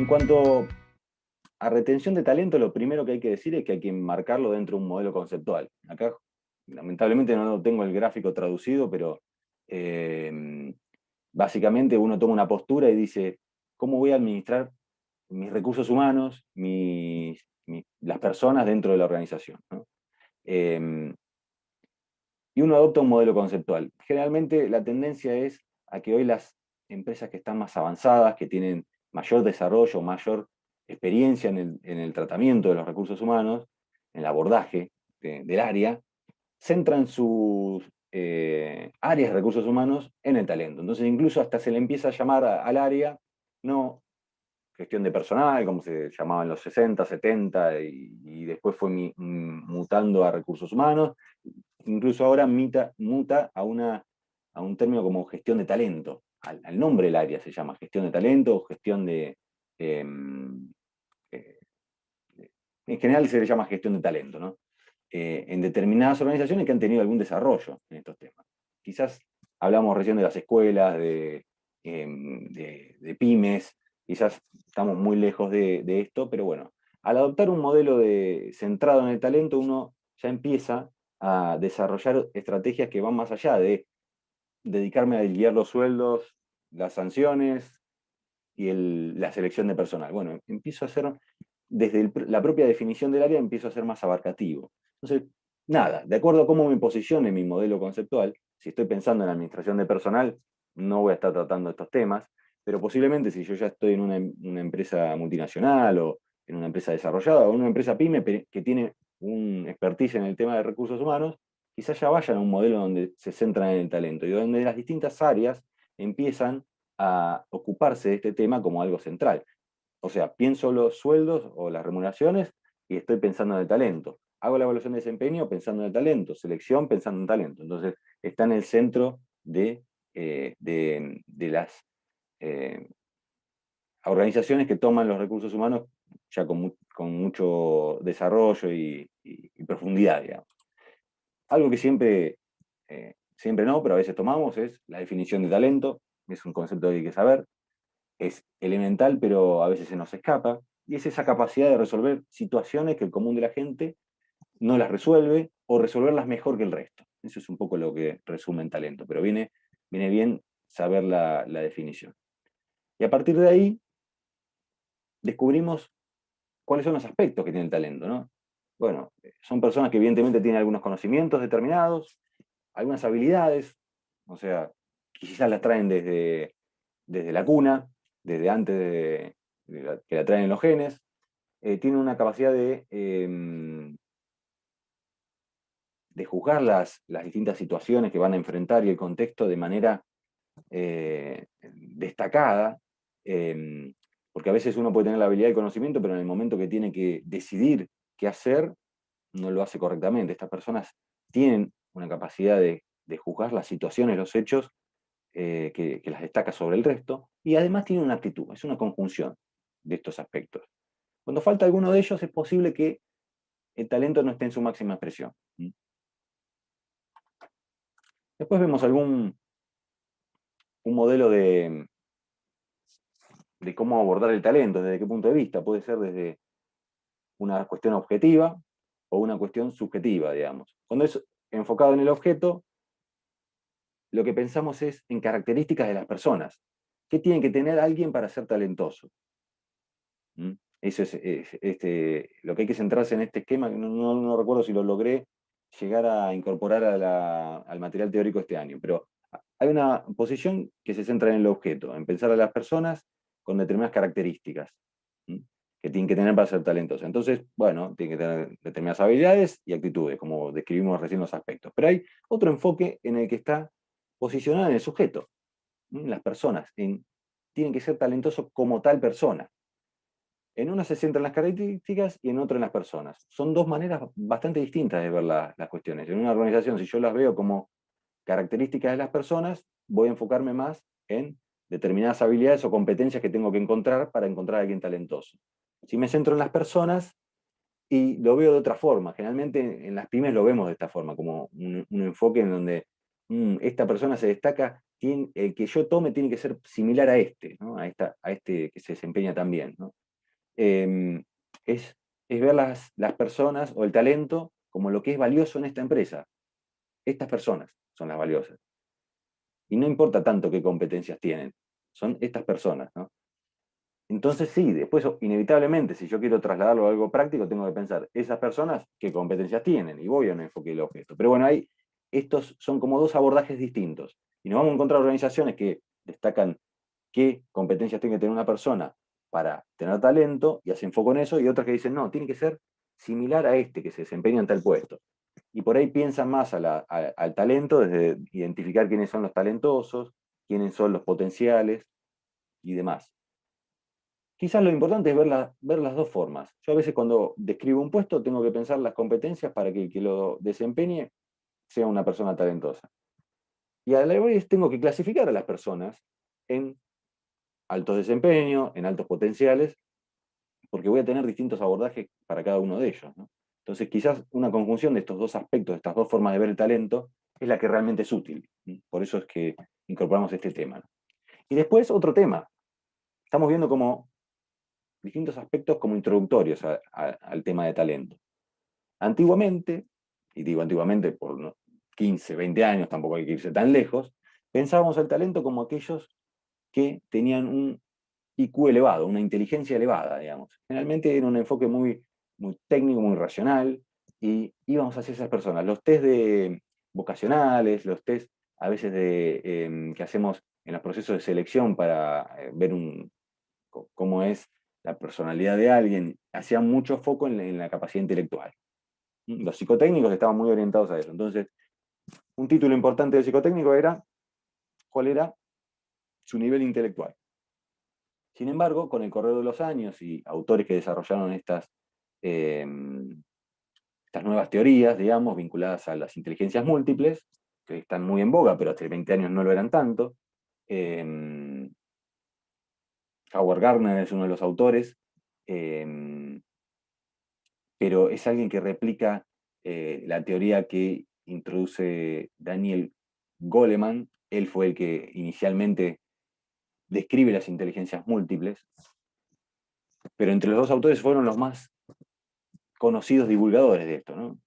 En cuanto a retención de talento, lo primero que hay que decir es que hay que enmarcarlo dentro de un modelo conceptual. Acá, lamentablemente, no tengo el gráfico traducido, pero básicamente uno toma una postura y dice, ¿cómo voy a administrar mis recursos humanos, las personas dentro de la organización? ¿No? Y uno adopta un modelo conceptual. Generalmente la tendencia es a que hoy las empresas que están más avanzadas, que tienen mayor desarrollo, mayor experiencia en el tratamiento de los recursos humanos, en el abordaje del área, centran sus áreas de recursos humanos en el talento. Entonces incluso hasta se le empieza a llamar al área no gestión de personal, como se llamaba en los 60, 70, y después fue mutando a recursos humanos. Incluso ahora muta a un término como gestión de talento. Al nombre del área se llama gestión de talento o gestión de... Eh, eh, en general se le llama gestión de talento, ¿no? En determinadas organizaciones que han tenido algún desarrollo en estos temas. Quizás hablamos recién de las escuelas, de pymes, quizás estamos muy lejos de esto, pero bueno, al adoptar un modelo centrado en el talento, uno ya empieza a desarrollar estrategias que van más allá de dedicarme a guiar los sueldos, las sanciones y la selección de personal. Bueno, empiezo a hacer, desde la propia definición del área, empiezo a ser más abarcativo. Entonces, nada, de acuerdo a cómo me posicione mi modelo conceptual, si estoy pensando en administración de personal, no voy a estar tratando estos temas, pero posiblemente si yo ya estoy en una empresa multinacional o en una empresa desarrollada o en una empresa pyme que tiene un expertise en el tema de recursos humanos, quizás ya vayan a un modelo donde se centran en el talento y donde las distintas áreas empiezan a ocuparse de este tema como algo central. O sea, pienso los sueldos o las remuneraciones y estoy pensando en el talento. Hago la evaluación de desempeño pensando en el talento, selección pensando en talento. Entonces, está en el centro de las eh, organizaciones que toman los recursos humanos ya con mucho desarrollo y profundidad, digamos. Algo que siempre no, pero a veces tomamos es la definición de talento. Es un concepto que hay que saber. Es elemental, pero a veces se nos escapa. Y es esa capacidad de resolver situaciones que el común de la gente no las resuelve o resolverlas mejor que el resto. Eso es un poco lo que resume en talento, pero viene bien saber la definición. Y a partir de ahí descubrimos cuáles son los aspectos que tiene el talento, ¿no? Bueno, son personas que evidentemente tienen algunos conocimientos determinados, algunas habilidades, o sea, quizás las traen desde la cuna, desde antes que la traen en los genes, tienen una capacidad de juzgar las distintas situaciones que van a enfrentar y el contexto de manera destacada, porque a veces uno puede tener la habilidad y el conocimiento, pero en el momento que tiene que decidir qué hacer, no lo hace correctamente. Estas personas tienen una capacidad de juzgar las situaciones, los hechos, que las destaca sobre el resto, y además tienen una actitud, es una conjunción de estos aspectos. Cuando falta alguno de ellos, es posible que el talento no esté en su máxima expresión. Después vemos un modelo de cómo abordar el talento, desde qué punto de vista. Puede ser desde una cuestión objetiva o una cuestión subjetiva, digamos. Cuando es enfocado en el objeto, lo que pensamos es en características de las personas. ¿Qué tiene que tener alguien para ser talentoso? ¿Mm? Eso es lo que hay que centrarse en este esquema, que no recuerdo si lo logré llegar a incorporar al material teórico este año, pero hay una posición que se centra en el objeto, en pensar a las personas con determinadas características, ¿mm? Que tienen que tener para ser talentosos. Entonces, bueno, tienen que tener determinadas habilidades y actitudes, como describimos recién los aspectos. Pero hay otro enfoque en el que está posicionado en el sujeto, ¿mm? Las personas, tienen que ser talentosos como tal persona. En una se centran las características y en otra en las personas. Son dos maneras bastante distintas de ver las cuestiones. En una organización, si yo las veo como características de las personas, voy a enfocarme más en determinadas habilidades o competencias que tengo que encontrar para encontrar a alguien talentoso. Si me centro en las personas y lo veo de otra forma, generalmente en las pymes lo vemos de esta forma, como un enfoque en donde esta persona se destaca el que yo tome tiene que ser similar a este, ¿no? A este que se desempeña también, ¿no? Eh, es, es ver las personas o el talento como lo que es valioso en esta empresa. Estas personas son las valiosas. Y no importa tanto qué competencias tienen, son estas personas, ¿no? Entonces sí, después inevitablemente, si yo quiero trasladarlo a algo práctico, tengo que pensar, esas personas, qué competencias tienen, y voy a un enfoque del objeto. Pero bueno, estos son como dos abordajes distintos. Y nos vamos a encontrar organizaciones que destacan qué competencias tiene que tener una persona para tener talento, y hacen foco en eso, y otras que dicen, no, tiene que ser similar a este que se desempeña en tal puesto. Y por ahí piensan más al talento, desde identificar quiénes son los talentosos, quiénes son los potenciales y demás. Quizás lo importante es ver las dos formas. Yo a veces cuando describo un puesto tengo que pensar las competencias para que el que lo desempeñe sea una persona talentosa. Y a la vez tengo que clasificar a las personas en altos desempeños, en altos potenciales, porque voy a tener distintos abordajes para cada uno de ellos, ¿no? Entonces quizás una conjunción de estos dos aspectos, de estas dos formas de ver el talento, es la que realmente es útil. Por eso es que incorporamos este tema, ¿no? Y después otro tema. Estamos viendo como distintos aspectos como introductorios al tema de talento. Antiguamente, y digo antiguamente por 15, 20 años, tampoco hay que irse tan lejos, pensábamos el talento como aquellos que tenían un IQ elevado, una inteligencia elevada, digamos. Generalmente era un enfoque muy técnico, muy racional, y íbamos hacia esas personas. Los test vocacionales, los test a veces que hacemos en los procesos de selección para ver cómo es la personalidad de alguien, hacían mucho foco en la capacidad intelectual. Los psicotécnicos estaban muy orientados a eso. Entonces, un título importante del psicotécnico era cuál era su nivel intelectual. Sin embargo, con el correr de los años y autores que desarrollaron eh, estas nuevas teorías, digamos, vinculadas a las inteligencias múltiples, que están muy en boga, pero hace 20 años no lo eran tanto. Howard Gardner es uno de los autores, pero es alguien que replica la teoría que introduce Daniel Goleman. Él fue el que inicialmente describe las inteligencias múltiples, pero entre los dos autores fueron los más conocidos divulgadores de esto, ¿no?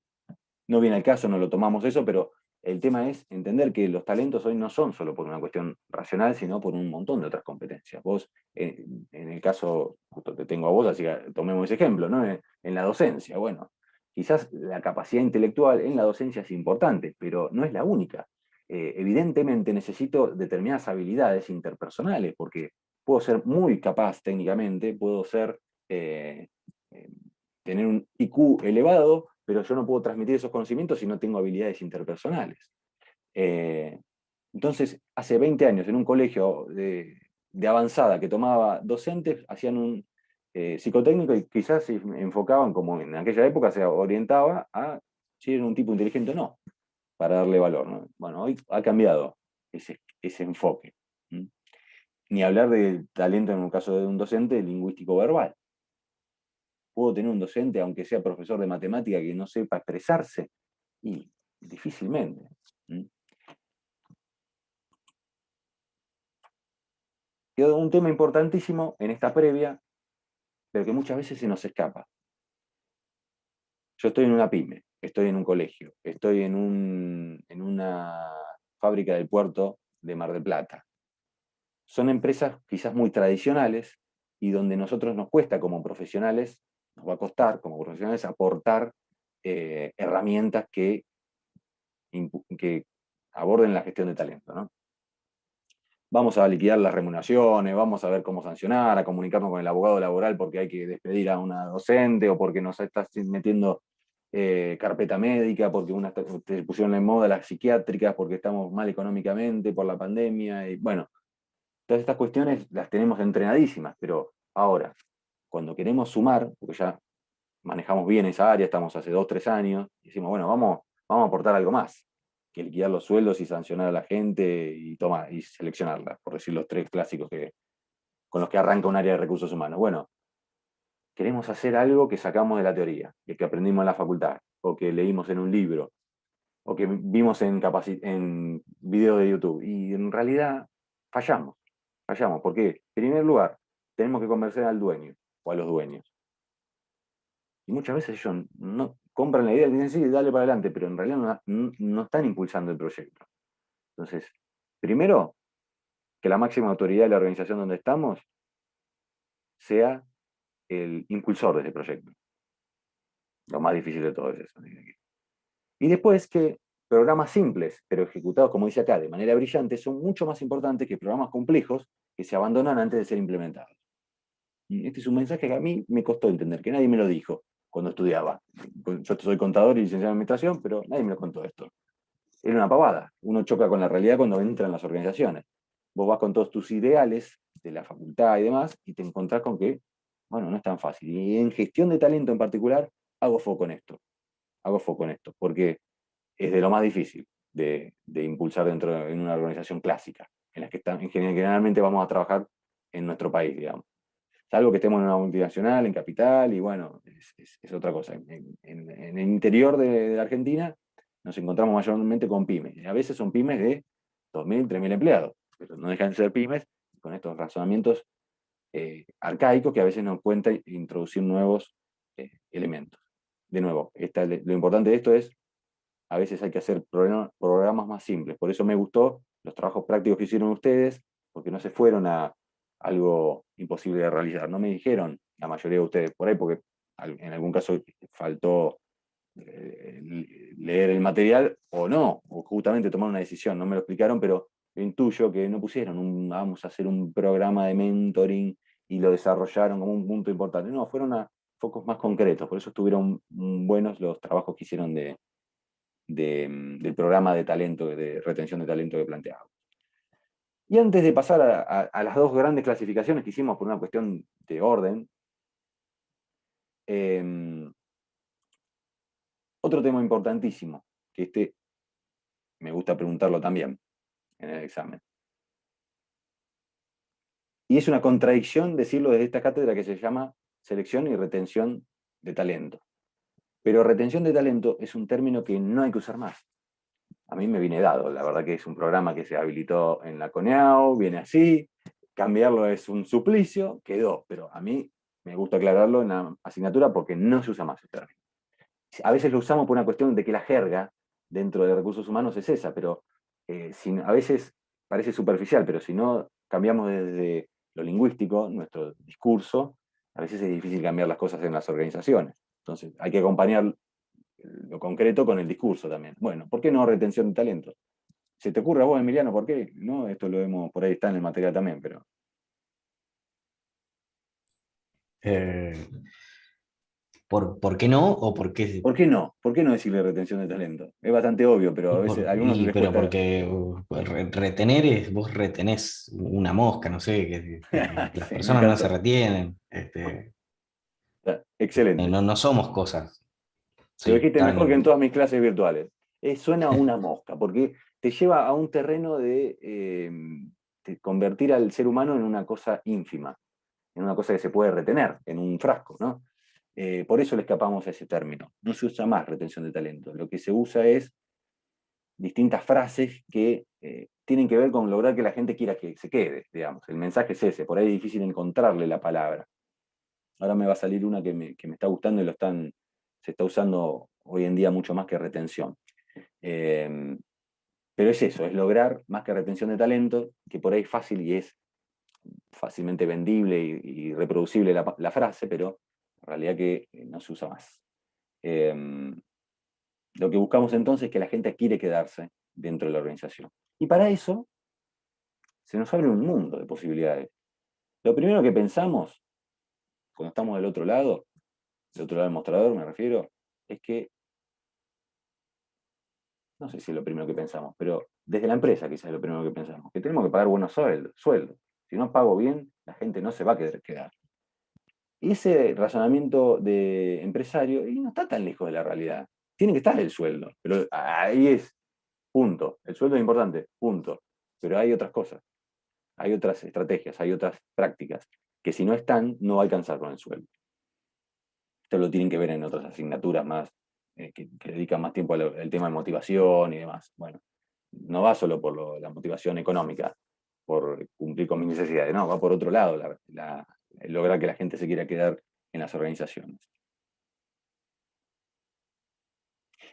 No viene al caso, no lo tomamos eso, pero el tema es entender que los talentos hoy no son solo por una cuestión racional, sino por un montón de otras competencias. Vos, en el caso, justo te tengo a vos, así que tomemos ese ejemplo, ¿no? En la docencia, bueno, quizás la capacidad intelectual en la docencia es importante, pero no es la única. Evidentemente necesito determinadas habilidades interpersonales, porque puedo ser muy capaz técnicamente, puedo ser, eh, tener un IQ elevado, pero yo no puedo transmitir esos conocimientos si no tengo habilidades interpersonales. Eh, entonces, hace 20 años en un colegio de avanzada que tomaba docentes, hacían un psicotécnico y quizás se enfocaban, como en aquella época se orientaba a si era un tipo inteligente o no, para darle valor, ¿no? Bueno, hoy ha cambiado ese enfoque. ¿Mm? Ni hablar de talento en un caso de un docente lingüístico verbal. Puedo tener un docente, aunque sea profesor de matemática, que no sepa expresarse, y difícilmente. ¿Mm? Quedó un tema importantísimo en esta previa, pero que muchas veces se nos escapa. Yo estoy en una pyme, estoy en un colegio, estoy en una fábrica del puerto de Mar del Plata. Son empresas quizás muy tradicionales y donde nosotros nos cuesta como profesionales, nos va a costar como profesionales aportar herramientas que aborden la gestión de talento, ¿no? Vamos a liquidar las remuneraciones, vamos a ver cómo sancionar, a comunicarnos con el abogado laboral porque hay que despedir a una docente o porque nos está metiendo carpeta médica, porque se pusieron en moda las psiquiátricas, porque estamos mal económicamente por la pandemia. Y bueno, todas estas cuestiones las tenemos entrenadísimas, pero ahora, cuando queremos sumar, porque ya manejamos bien esa área, estamos hace 2, 3 años, y decimos, bueno, vamos a aportar algo más que liquidar los sueldos y sancionar a la gente y seleccionarla, por decir los tres clásicos con los que arranca un área de recursos humanos. Bueno, queremos hacer algo que sacamos de la teoría, que aprendimos en la facultad, o que leímos en un libro, o que vimos en videos de YouTube. Y en realidad fallamos, fallamos. ¿Por qué? En primer lugar, tenemos que convencer al dueño o a los dueños. Y muchas veces ellos no compran la idea y dicen, sí, dale para adelante, pero en realidad no están impulsando el proyecto. Entonces, primero, que la máxima autoridad de la organización donde estamos sea el impulsor de ese proyecto. Lo más difícil de todo es eso. Y después que programas simples, pero ejecutados, como dice acá, de manera brillante, son mucho más importantes que programas complejos que se abandonan antes de ser implementados. Y este es un mensaje que a mí me costó entender, que nadie me lo dijo cuando estudiaba. Yo soy contador y licenciado en administración, pero nadie me lo contó esto. Era una pavada. Uno choca con la realidad cuando entra en las organizaciones. Vos vas con todos tus ideales de la facultad y demás, y te encontrás con que, bueno, no es tan fácil. Y en gestión de talento en particular, hago foco en esto. Hago foco en esto, porque es de lo más difícil de impulsar en una organización clásica, en la que generalmente vamos a trabajar en nuestro país, digamos. Salvo que estemos en una multinacional, en capital, y bueno, es otra cosa. En el interior de la Argentina nos encontramos mayormente con pymes. Y a veces son pymes de 2.000, 3.000 empleados, pero no dejan de ser pymes con estos razonamientos arcaicos que a veces nos cuenta introducir nuevos elementos. De nuevo, lo importante de esto es, a veces hay que hacer programas más simples. Por eso me gustó los trabajos prácticos que hicieron ustedes, porque no se fueron a algo imposible de realizar. No me dijeron, la mayoría de ustedes, por ahí, porque en algún caso faltó leer el material o no, o justamente tomar una decisión. No me lo explicaron, pero intuyo que no pusieron vamos a hacer un programa de mentoring y lo desarrollaron como un punto importante. No, fueron a focos más concretos. Por eso estuvieron buenos los trabajos que hicieron del programa de talento, de retención de talento que planteaba. Y antes de pasar a las dos grandes clasificaciones que hicimos por una cuestión de orden, otro tema importantísimo, que me gusta preguntarlo también en el examen. Y es una contradicción decirlo desde esta cátedra que se llama selección y retención de talento. Pero retención de talento es un término que no hay que usar más. A mí me viene dado, la verdad que es un programa que se habilitó en la CONEAU, viene así, cambiarlo es un suplicio, quedó, pero a mí me gusta aclararlo en la asignatura porque no se usa más el término. A veces lo usamos por una cuestión de que la jerga dentro de recursos humanos es esa, pero a veces parece superficial, pero si no cambiamos desde lo lingüístico, nuestro discurso, a veces es difícil cambiar las cosas en las organizaciones. Entonces hay que acompañar lo concreto con el discurso también. Bueno, ¿por qué no retención de talento? ¿Se te ocurre a vos, Emiliano, por qué? No, esto lo vemos, por ahí está en el material también, pero... Eh, por qué no? ¿O por qué? ¿Por qué no? ¿Por qué no decirle retención de talento? Es bastante obvio, pero a veces a algunos les Pero cuesta. porque retener es, vos retenés una mosca, no sé, que las Sí, me personas no se encantó. retienen, Excelente. no somos cosas. Lo Sí, dijiste está mejor que en bien. todas mis clases virtuales. Suena a una mosca, porque te lleva a un terreno de convertir al ser humano en una cosa ínfima, en una cosa que se puede retener, en un frasco, ¿no? Por eso le escapamos a ese término. No se usa más retención de talento. Lo que se usa es distintas frases que tienen que ver con lograr que la gente quiera que se quede, digamos. El mensaje es ese, por ahí es difícil encontrarle la palabra. Ahora me va a salir una que me está gustando y se está usando hoy en día mucho más que retención. Eh, pero es eso, es lograr más que retención de talento, que por ahí es fácil y es fácilmente vendible y reproducible la frase, pero en realidad que no se usa más. Eh, lo que buscamos entonces es que la gente quiere quedarse dentro de la organización. Y para eso se nos abre un mundo de posibilidades. Lo primero que pensamos, cuando estamos del otro lado del mostrador me refiero, es que, no sé si es lo primero que pensamos, pero desde la empresa quizás es lo primero que pensamos, que tenemos que pagar buenos sueldos. Si no pago bien, la gente no se va a querer quedar. Y ese razonamiento de empresario y no está tan lejos de la realidad. Tiene que estar el sueldo, pero ahí es, punto. El sueldo es importante, punto. Pero hay otras cosas, hay otras estrategias, hay otras prácticas, que si no están, no va a alcanzar con el sueldo. Esto lo tienen que ver en otras asignaturas más que dedican más tiempo al tema de motivación y demás. Bueno, no va solo por la motivación económica, por cumplir con mis necesidades, no, va por otro lado, lograr que la gente se quiera quedar en las organizaciones.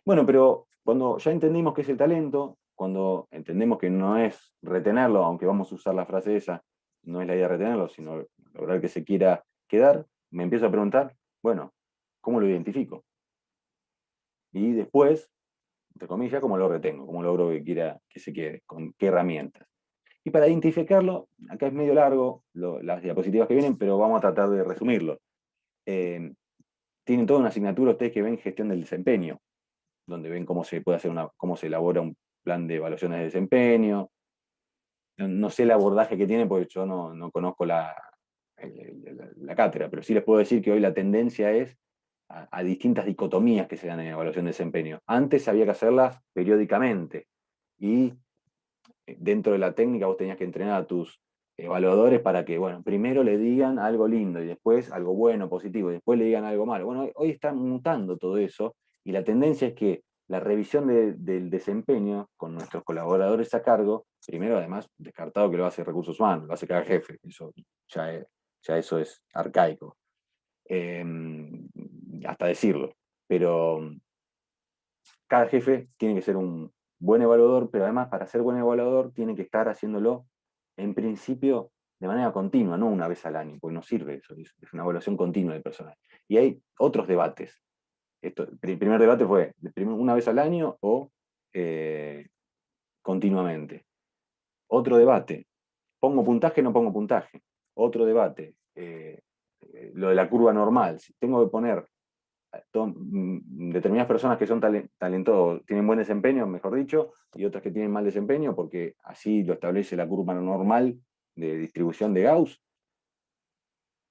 Bueno, pero cuando ya entendimos qué es el talento, cuando entendemos que no es retenerlo, aunque vamos a usar la frase esa, no es la idea de retenerlo, sino lograr que se quiera quedar, me empiezo a preguntar, bueno, ¿cómo lo identifico? Y después, entre comillas, ¿cómo lo retengo? ¿Cómo logro que quiera que se quede? ¿Con qué herramientas? Y para identificarlo, acá es medio largo las diapositivas que vienen, pero vamos a tratar de resumirlo. Tienen toda una asignatura ustedes que ven gestión del desempeño, donde ven cómo se puede hacer cómo se elabora un plan de evaluaciones de desempeño. No sé el abordaje que tiene porque yo no conozco la cátedra, pero sí les puedo decir que hoy la tendencia es a distintas dicotomías que se dan en evaluación de desempeño. Antes había que hacerlas periódicamente y dentro de la técnica vos tenías que entrenar a tus evaluadores para que, bueno, primero le digan algo lindo y después algo bueno, positivo, y después le digan algo malo. Bueno, hoy está mutando todo eso y la tendencia es que la revisión del desempeño con nuestros colaboradores a cargo, primero además descartado que lo hace recursos humanos, lo hace cada jefe, eso ya eso es arcaico, eh, hasta decirlo, pero cada jefe tiene que ser un buen evaluador, pero además para ser buen evaluador tiene que estar haciéndolo en principio de manera continua, no una vez al año, porque no sirve eso, es una evaluación continua del personal. Y hay otros debates. El primer debate fue una vez al año o continuamente. Otro debate, ¿pongo puntaje o no pongo puntaje? Otro debate, lo de la curva normal. Si tengo que poner determinadas personas que son talentosas, tienen buen desempeño, mejor dicho, y otras que tienen mal desempeño, porque así lo establece la curva normal de distribución de Gauss,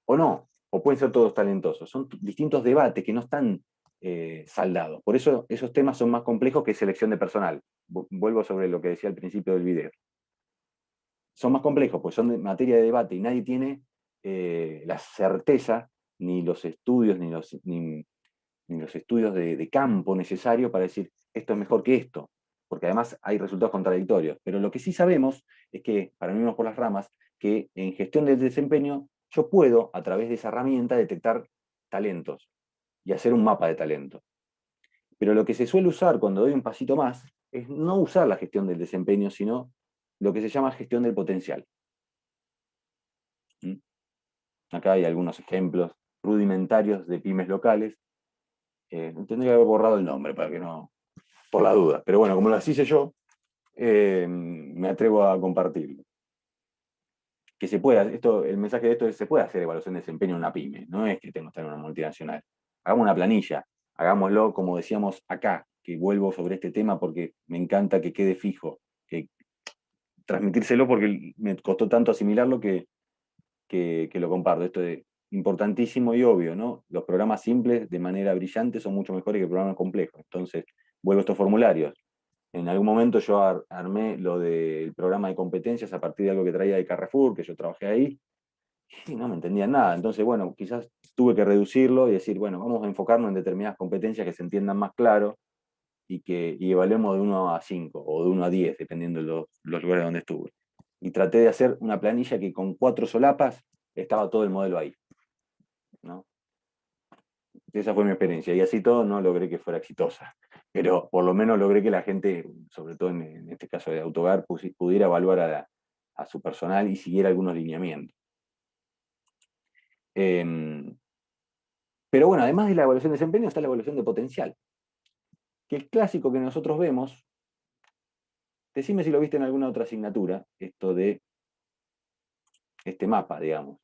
o no, o pueden ser todos talentosos. Son distintos debates que no están saldados. Por eso esos temas son más complejos que selección de personal. Vuelvo sobre lo que decía al principio del video. Son más complejos, pues son de materia de debate y nadie tiene la certeza, ni los estudios, ni los estudios de campo necesarios para decir esto es mejor que esto, porque además hay resultados contradictorios. Pero lo que sí sabemos es que, para no irnos por las ramas, que en gestión del desempeño yo puedo, a través de esa herramienta, detectar talentos y hacer un mapa de talento. Pero lo que se suele usar cuando doy un pasito más es no usar la gestión del desempeño, sino lo que se llama gestión del potencial. ¿Mm? Acá hay algunos ejemplos rudimentarios de pymes locales. Tendría que haber borrado el nombre para que no, por la duda. Pero bueno, como lo hice yo, me atrevo a compartirlo. Que se pueda, el mensaje de esto es: se puede hacer evaluación de desempeño en una pyme, no es que tengo que estar en una multinacional. Hagamos una planilla, hagámoslo como decíamos acá, que vuelvo sobre este tema porque me encanta que quede fijo, que transmitírselo porque me costó tanto asimilarlo que lo comparto. Esto es importantísimo y obvio, ¿no? Los programas simples de manera brillante son mucho mejores que programas complejos. Entonces, vuelvo a estos formularios. En algún momento yo armé lo del programa de competencias a partir de algo que traía de Carrefour, que yo trabajé ahí, y no me entendían nada. Entonces, bueno, quizás tuve que reducirlo y decir, bueno, vamos a enfocarnos en determinadas competencias que se entiendan más claro y evaluemos de 1 a 5 o de 1 a 10, dependiendo de los lugares donde estuve. Y traté de hacer una planilla que con 4 solapas estaba todo el modelo ahí, ¿no? Esa fue mi experiencia, y así todo no logré que fuera exitosa, pero por lo menos logré que la gente, sobre todo en este caso de Autogar, pudiera evaluar a su personal y siguiera algunos lineamientos. Pero bueno, además de la evaluación de desempeño está la evaluación de potencial, que el clásico que nosotros vemos, decime si lo viste en alguna otra asignatura, esto de este mapa, digamos.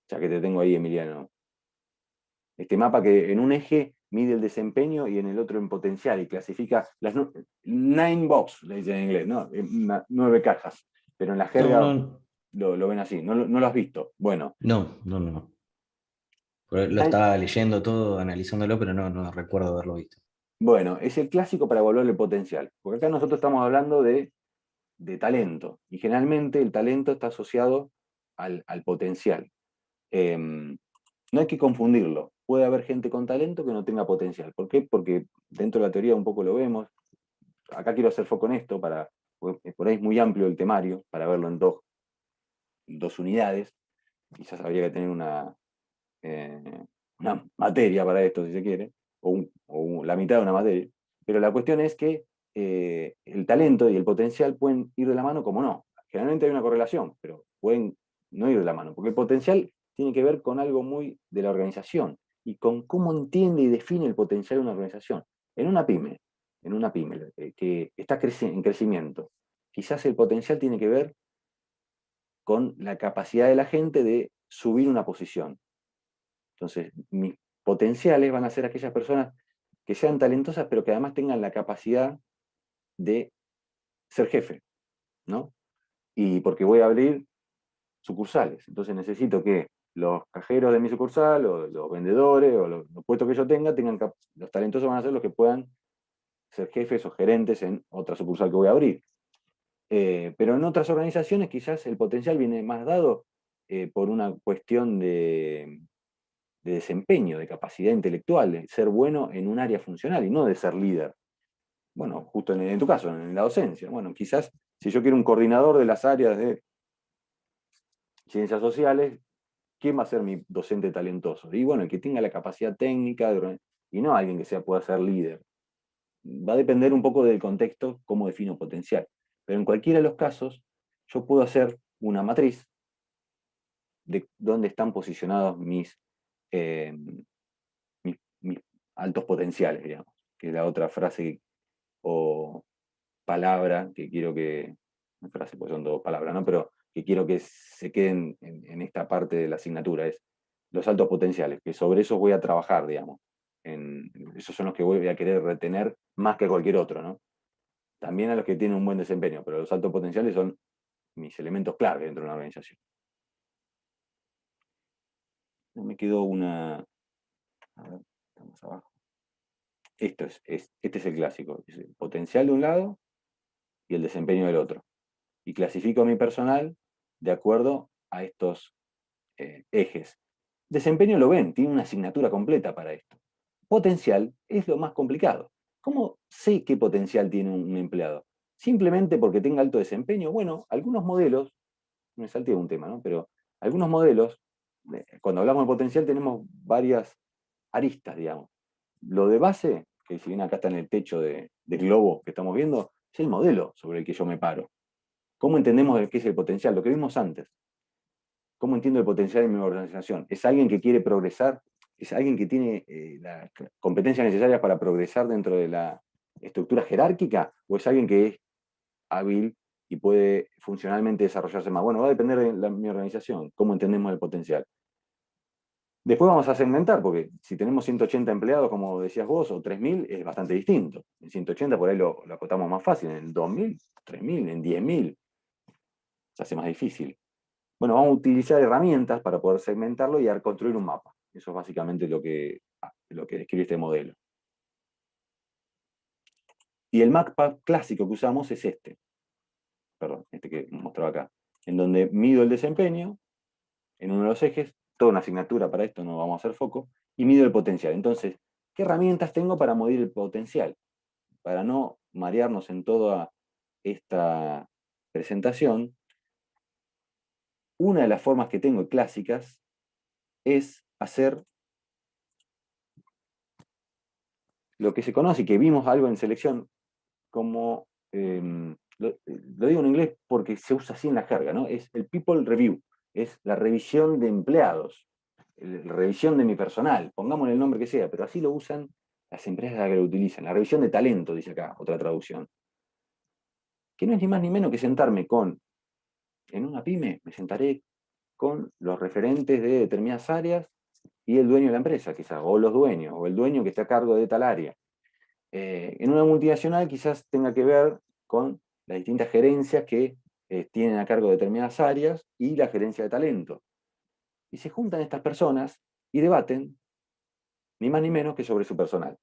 Ya que te tengo ahí, Emiliano. Este mapa que en un eje mide el desempeño y en el otro en potencial y clasifica las 9 box, le dicen en inglés, ¿no? 9 cajas. Pero en la No, jerga no, lo ven así. No lo has visto. Bueno, no. Lo estaba leyendo todo, analizándolo, pero no recuerdo haberlo visto. bueno, es el clásico para evaluar el potencial. Porque acá nosotros estamos hablando de talento. Y generalmente el talento está asociado al potencial. No hay que confundirlo. puede haber gente con talento que no tenga potencial. ¿Por qué? Porque dentro de la teoría un poco lo vemos. Acá quiero hacer foco en esto, por ahí es muy amplio el temario, para verlo en dos unidades. Quizás habría que tener una materia para esto, si se quiere, la mitad de una materia. Pero la cuestión es que el talento y el potencial pueden ir de la mano como no. Generalmente hay una correlación, pero pueden no ir de la mano, porque el potencial tiene que ver con algo muy de la organización y con cómo entiende y define el potencial de una organización. En una pyme que está en crecimiento, quizás el potencial tiene que ver con la capacidad de la gente de subir una posición. Entonces, mis potenciales van a ser aquellas personas que sean talentosas, pero que además tengan la capacidad de ser jefe, ¿no? Y porque voy a abrir sucursales. Entonces necesito que los cajeros de mi sucursal, o los vendedores, o los puestos que yo tengan los talentosos van a ser los que puedan ser jefes o gerentes en otra sucursal que voy a abrir. Pero en otras organizaciones quizás el potencial viene más dado por una cuestión de desempeño, de capacidad intelectual, de ser bueno en un área funcional y no de ser líder. Bueno, justo en tu caso, en la docencia. Bueno, quizás si yo quiero un coordinador de las áreas de ciencias sociales, ¿quién va a ser mi docente talentoso? Y bueno, el que tenga la capacidad técnica y no alguien que pueda ser líder. Va a depender un poco del contexto, cómo defino potencial. Pero en cualquiera de los casos, yo puedo hacer una matriz de dónde están posicionados eh, mis altos potenciales, digamos, que es la otra frase o palabra que quiero que, no frase, pues son dos palabras, ¿no? Pero que quiero que se queden en esta parte de la asignatura, es los altos potenciales, que sobre eso voy a trabajar, digamos. Esos son los que voy a querer retener más que cualquier otro, ¿no? También a los que tienen un buen desempeño, pero los altos potenciales son mis elementos clave dentro de una organización. No me quedó una. A ver, estamos abajo. Este es el clásico. Es el potencial de un lado y el desempeño del otro. Y clasifico a mi personal de acuerdo a estos ejes. Desempeño lo ven, tiene una asignatura completa para esto. Potencial es lo más complicado. ¿Cómo sé qué potencial tiene un empleado? Simplemente porque tenga alto desempeño. Bueno, algunos modelos, me salté un tema, ¿no? Pero algunos modelos, cuando hablamos de potencial tenemos varias aristas, digamos. Lo de base, que si bien acá está en el techo del globo que estamos viendo, es el modelo sobre el que yo me paro. ¿Cómo entendemos qué es el potencial? Lo que vimos antes. ¿Cómo entiendo el potencial en mi organización? ¿Es alguien que quiere progresar? ¿Es alguien que tiene las competencias necesarias para progresar dentro de la estructura jerárquica? ¿O es alguien que es hábil y puede funcionalmente desarrollarse más? Bueno, va a depender de mi organización, cómo entendemos el potencial. Después vamos a segmentar, porque si tenemos 180 empleados, como decías vos, o 3.000, es bastante distinto. En 180 por ahí lo acotamos más fácil, en 2.000, 3.000, en 10.000, se hace más difícil. Bueno, vamos a utilizar herramientas para poder segmentarlo y construir un mapa. Eso es básicamente lo que describe este modelo. Y el mapa clásico que usamos es perdón, este que mostraba acá, en donde mido el desempeño en uno de los ejes, toda una asignatura para esto, no vamos a hacer foco, y mido el potencial. Entonces, ¿qué herramientas tengo para medir el potencial? Para no marearnos en toda esta presentación, una de las formas que tengo clásicas es hacer lo que se conoce y que vimos algo en selección como, lo digo en inglés porque se usa así en la jerga, ¿no? Es el people review, es la revisión de empleados, la revisión de mi personal, pongámosle el nombre que sea, pero así lo usan las empresas que lo utilizan. La revisión de talento, dice acá, otra traducción. Que no es ni más ni menos que sentarme en una pyme, me sentaré con los referentes de determinadas áreas y el dueño de la empresa, quizás, o los dueños, o el dueño que está a cargo de tal área. En una multinacional quizás tenga que ver con las distintas gerencias que tienen a cargo determinadas áreas y la gerencia de talento. Y se juntan estas personas y debaten, ni más ni menos que sobre su personal.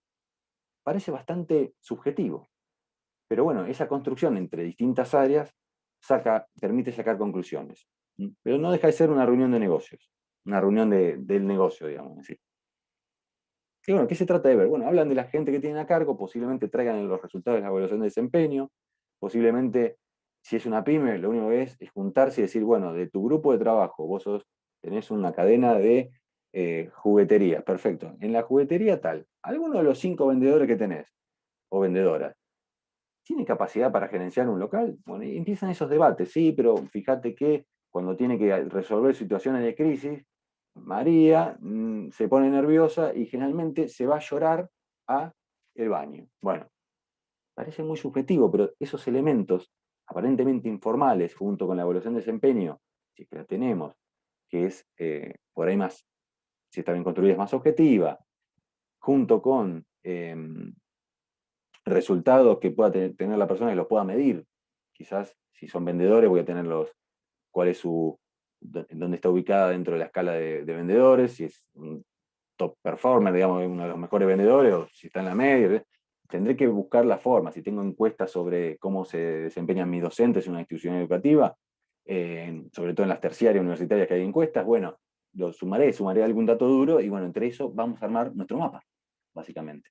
Parece bastante subjetivo, pero bueno, esa construcción entre distintas áreas permite sacar conclusiones. Pero no deja de ser una reunión de negocios, una reunión del negocio, digamos así. Y bueno, ¿qué se trata de ver? Bueno, hablan de la gente que tienen a cargo, posiblemente traigan los resultados de la evaluación de desempeño, posiblemente, si es una pyme, lo único que es juntarse y decir, bueno, de tu grupo de trabajo, tenés una cadena de jugueterías, perfecto. En la juguetería tal, alguno de los 5 vendedores que tenés, o vendedoras, ¿tiene capacidad para gerenciar un local? Bueno, y empiezan esos debates, sí, pero fíjate que cuando tiene que resolver situaciones de crisis, María se pone nerviosa y generalmente se va a llorar a el baño. Bueno, parece muy subjetivo, pero esos elementos aparentemente informales, junto con la evaluación de desempeño, si es que la tenemos, que es por ahí más, si está bien construida, es más objetiva, junto con resultados que pueda tener la persona y los pueda medir. Quizás si son vendedores voy a tener cuál es dónde está ubicada dentro de la escala de vendedores, si es un top performer, digamos, uno de los mejores vendedores, o si está en la media. Tendré que buscar la forma. Si tengo encuestas sobre cómo se desempeñan mis docentes en una institución educativa, sobre todo en las terciarias universitarias que hay encuestas, bueno, lo sumaré algún dato duro y bueno, entre eso vamos a armar nuestro mapa, básicamente.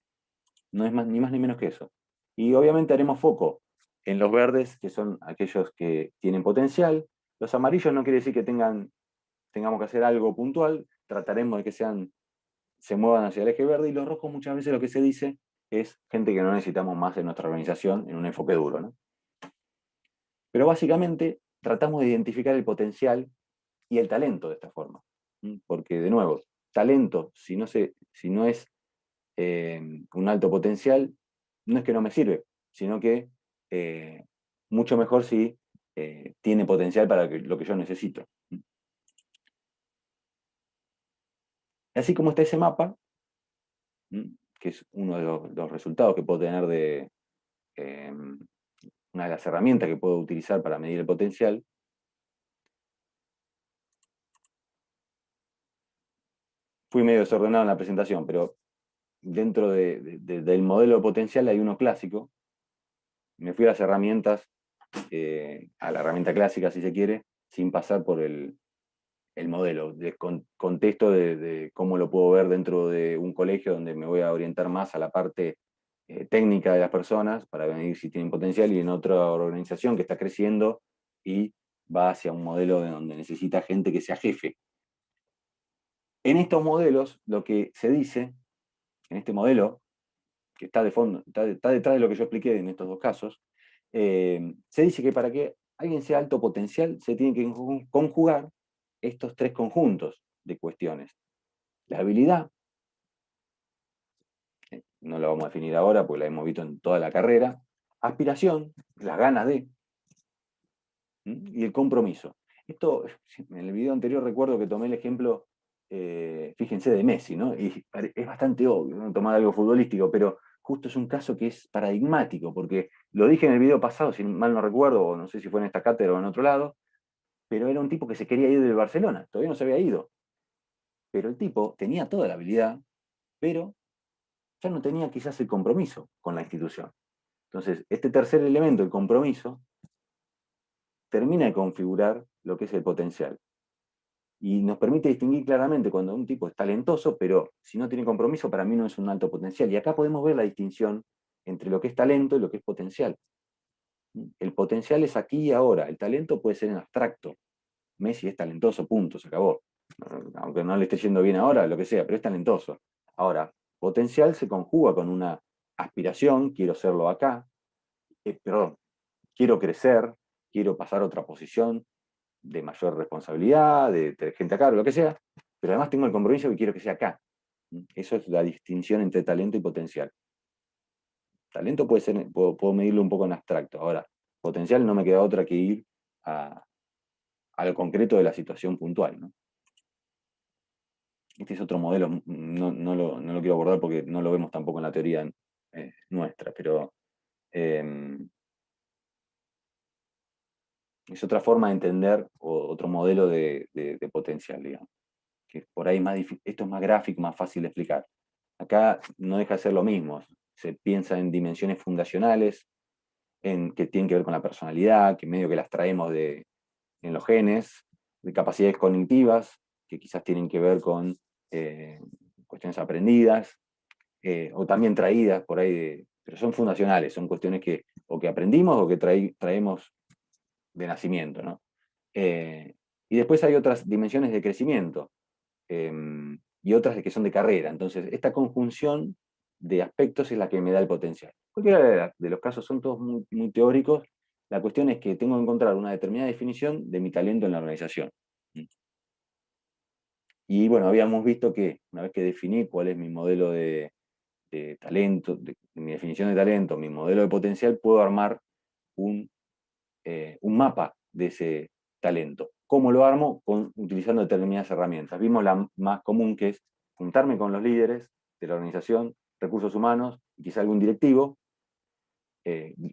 No es ni más ni menos que eso. Y obviamente haremos foco en los verdes, que son aquellos que tienen potencial. Los amarillos no quiere decir que tengamos que hacer algo puntual, trataremos de que se muevan hacia el eje verde, y los rojos muchas veces lo que se dice es gente que no necesitamos más en nuestra organización en un enfoque duro, ¿no? Pero básicamente tratamos de identificar el potencial y el talento de esta forma. Porque, de nuevo, talento, si no es un alto potencial, no es que no me sirve, sino que mucho mejor si tiene potencial para lo que yo necesito. Así como está ese mapa, que es uno de los resultados que puedo tener eh, una de las herramientas que puedo utilizar para medir el potencial. Fui medio desordenado en la presentación, pero dentro del modelo de potencial hay uno clásico. Me fui a las herramientas, a la herramienta clásica, si se quiere, sin pasar por el modelo, de contexto de cómo lo puedo ver dentro de un colegio donde me voy a orientar más a la parte técnica de las personas para medir si tienen potencial, y en otra organización que está creciendo y va hacia un modelo de donde necesita gente que sea jefe. En estos modelos, lo que se dice, en este modelo, que está de fondo, está detrás de lo que yo expliqué en estos dos casos, se dice que para que alguien sea alto potencial se tienen que conjugar estos 3 conjuntos de cuestiones. La habilidad, no la vamos a definir ahora porque la hemos visto en toda la carrera, aspiración, las ganas de, y el compromiso. Esto, en el video anterior recuerdo que tomé el ejemplo, fíjense, de Messi, ¿no? Y es bastante obvio, ¿no?, tomar algo futbolístico, pero justo es un caso que es paradigmático, porque lo dije en el video pasado, si mal no recuerdo, o no sé si fue en esta cátedra o en otro lado, pero era un tipo que se quería ir del Barcelona, todavía no se había ido, pero el tipo tenía toda la habilidad, pero ya no tenía quizás el compromiso con la institución. Entonces, este tercer elemento, el compromiso, termina de configurar lo que es el potencial. Y nos permite distinguir claramente cuando un tipo es talentoso, pero si no tiene compromiso, para mí no es un alto potencial. Y acá podemos ver la distinción entre lo que es talento y lo que es potencial. El potencial es aquí y ahora, el talento puede ser en abstracto. Messi es talentoso, punto, se acabó. Aunque no le esté yendo bien ahora, lo que sea, pero es talentoso. Ahora, potencial se conjuga con una aspiración, quiero serlo acá, perdón, quiero crecer, quiero pasar a otra posición de mayor responsabilidad, de tener gente a cargo, lo que sea, pero además tengo el compromiso que quiero que sea acá. Eso es la distinción entre talento y potencial. Talento puede ser, puedo medirlo un poco en abstracto. Ahora, potencial no me queda otra que ir a lo concreto de la situación puntual, ¿no? Este es otro modelo, no lo quiero abordar porque no lo vemos tampoco en la teoría nuestra, pero es otra forma de entender otro modelo de potencial, digamos. Que por ahí esto es más gráfico, más fácil de explicar. Acá no deja de ser lo mismo. Se piensa en dimensiones fundacionales, que tienen que ver con la personalidad, que medio que las traemos en los genes, de capacidades cognitivas, que quizás tienen que ver con cuestiones aprendidas, o también traídas por ahí, pero son fundacionales, son cuestiones que o que aprendimos o que traemos de nacimiento, ¿no? Y después hay otras dimensiones de crecimiento eh, y otras que son de carrera. Entonces, esta conjunción de aspectos es la que me da el potencial. Cualquiera de los casos son todos muy, muy teóricos. La cuestión es que tengo que encontrar una determinada definición de mi talento en la organización. Y bueno, habíamos visto que una vez que definí cuál es mi modelo de talento, mi definición de talento, mi modelo de potencial, puedo armar un mapa de ese talento. ¿Cómo lo armo? Utilizando determinadas herramientas. Vimos la más común, que es juntarme con los líderes de la organización, recursos humanos, y quizá algún directivo.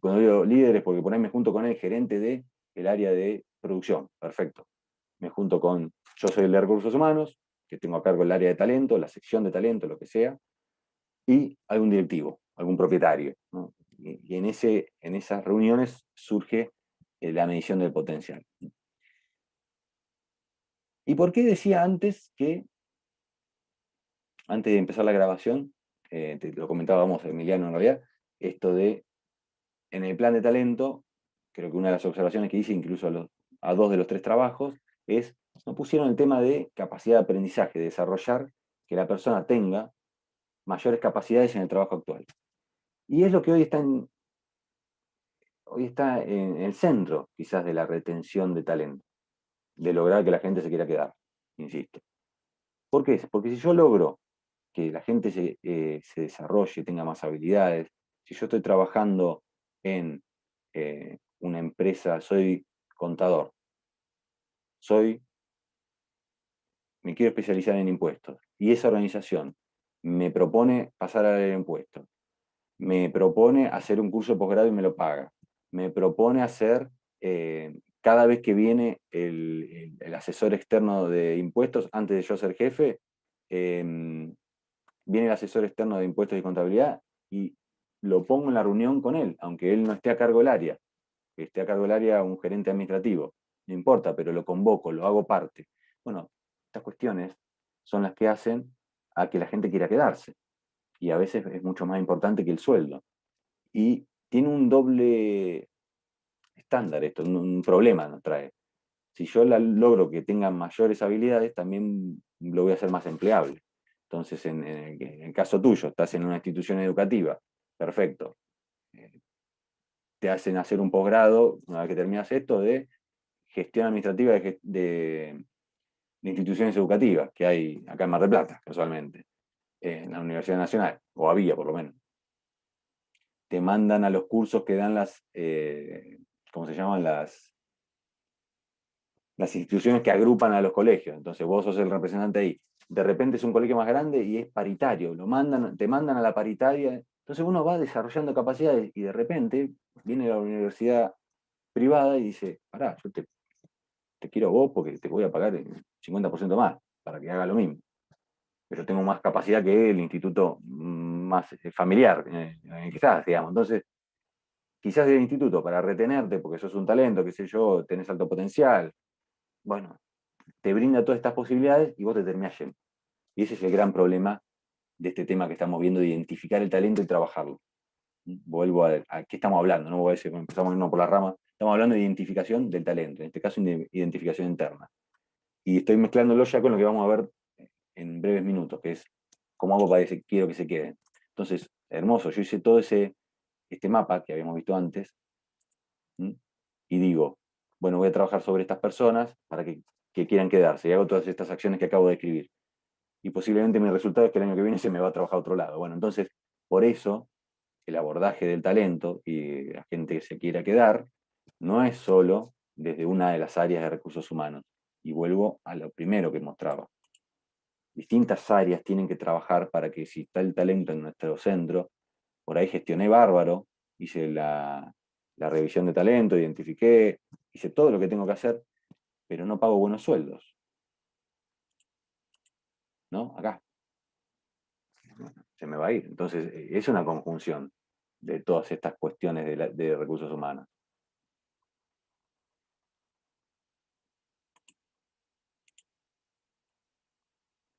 Cuando digo líderes, porque por ahí me junto con el gerente del área de producción. Perfecto. Yo soy el de recursos humanos, que tengo a cargo el área de talento, la sección de talento, lo que sea, y algún directivo, algún propietario, ¿no? Y en esas reuniones surge la medición del potencial. ¿Y por qué decía antes de empezar la grabación, te lo comentábamos Emiliano en realidad, esto de, en el plan de talento, creo que una de las observaciones que hice incluso a dos de los tres trabajos, es, no pusieron el tema de capacidad de aprendizaje, de desarrollar que la persona tenga mayores capacidades en el trabajo actual. Y es lo que hoy está en el centro, quizás, de la retención de talento, de lograr que la gente se quiera quedar, insisto. ¿Por qué? Porque si yo logro que la gente se desarrolle, tenga más habilidades, si yo estoy trabajando en una empresa, soy contador, soy, me quiero especializar en impuestos, y esa organización me propone pasar a la impuestos, me propone hacer un curso de posgrado y me lo paga, me propone hacer, cada vez que viene el asesor externo de impuestos, antes de yo ser jefe, viene el asesor externo de impuestos y contabilidad y lo pongo en la reunión con él, aunque él no esté a cargo del área, que esté a cargo del área un gerente administrativo, no importa, pero lo convoco, lo hago parte. Bueno, estas cuestiones son las que hacen a que la gente quiera quedarse y a veces es mucho más importante que el sueldo. Y tiene un doble estándar esto, un problema nos trae. Si yo logro que tengan mayores habilidades, también lo voy a hacer más empleable. Entonces, en el caso tuyo, estás en una institución educativa, perfecto. Te hacen hacer un posgrado, una vez que terminas esto, de gestión administrativa de instituciones educativas, que hay acá en Mar del Plata, casualmente, en la Universidad Nacional, o había por lo menos. Te mandan a los cursos que dan ¿cómo se llaman? Las instituciones que agrupan a los colegios. Entonces vos sos el representante ahí. De repente es un colegio más grande y es paritario. Te mandan a la paritaria. Entonces uno va desarrollando capacidades y de repente viene la universidad privada y dice, pará, yo te quiero vos porque te voy a pagar el 50% más para que haga lo mismo. Pero tengo más capacidad que el instituto más familiar en el que estás, digamos. Entonces, quizás el instituto para retenerte, porque sos un talento, qué sé yo, tenés alto potencial, bueno, te brinda todas estas posibilidades y vos te terminás yendo. Y ese es el gran problema de este tema que estamos viendo, de identificar el talento y trabajarlo. Vuelvo a qué estamos hablando, no voy a decir que empezamos a irnos por la rama, estamos hablando de identificación del talento, en este caso identificación interna. Y estoy mezclándolo ya con lo que vamos a ver en breves minutos, que es cómo hago para que quiero que se queden. Entonces, hermoso, yo hice todo este mapa que habíamos visto antes, y digo, bueno, voy a trabajar sobre estas personas para que quieran quedarse, y hago todas estas acciones que acabo de escribir. Y posiblemente mi resultado es que el año que viene se me va a trabajar a otro lado. Bueno, entonces, por eso, el abordaje del talento y la gente que se quiera quedar no es solo desde una de las áreas de recursos humanos. Y vuelvo a lo primero que mostraba. Distintas áreas tienen que trabajar para que si está el talento en nuestro centro, por ahí gestioné bárbaro, hice la revisión de talento, identifiqué, hice todo lo que tengo que hacer, pero no pago buenos sueldos. ¿No? Acá. Se me va a ir. Entonces, es una conjunción de todas estas cuestiones de recursos humanos.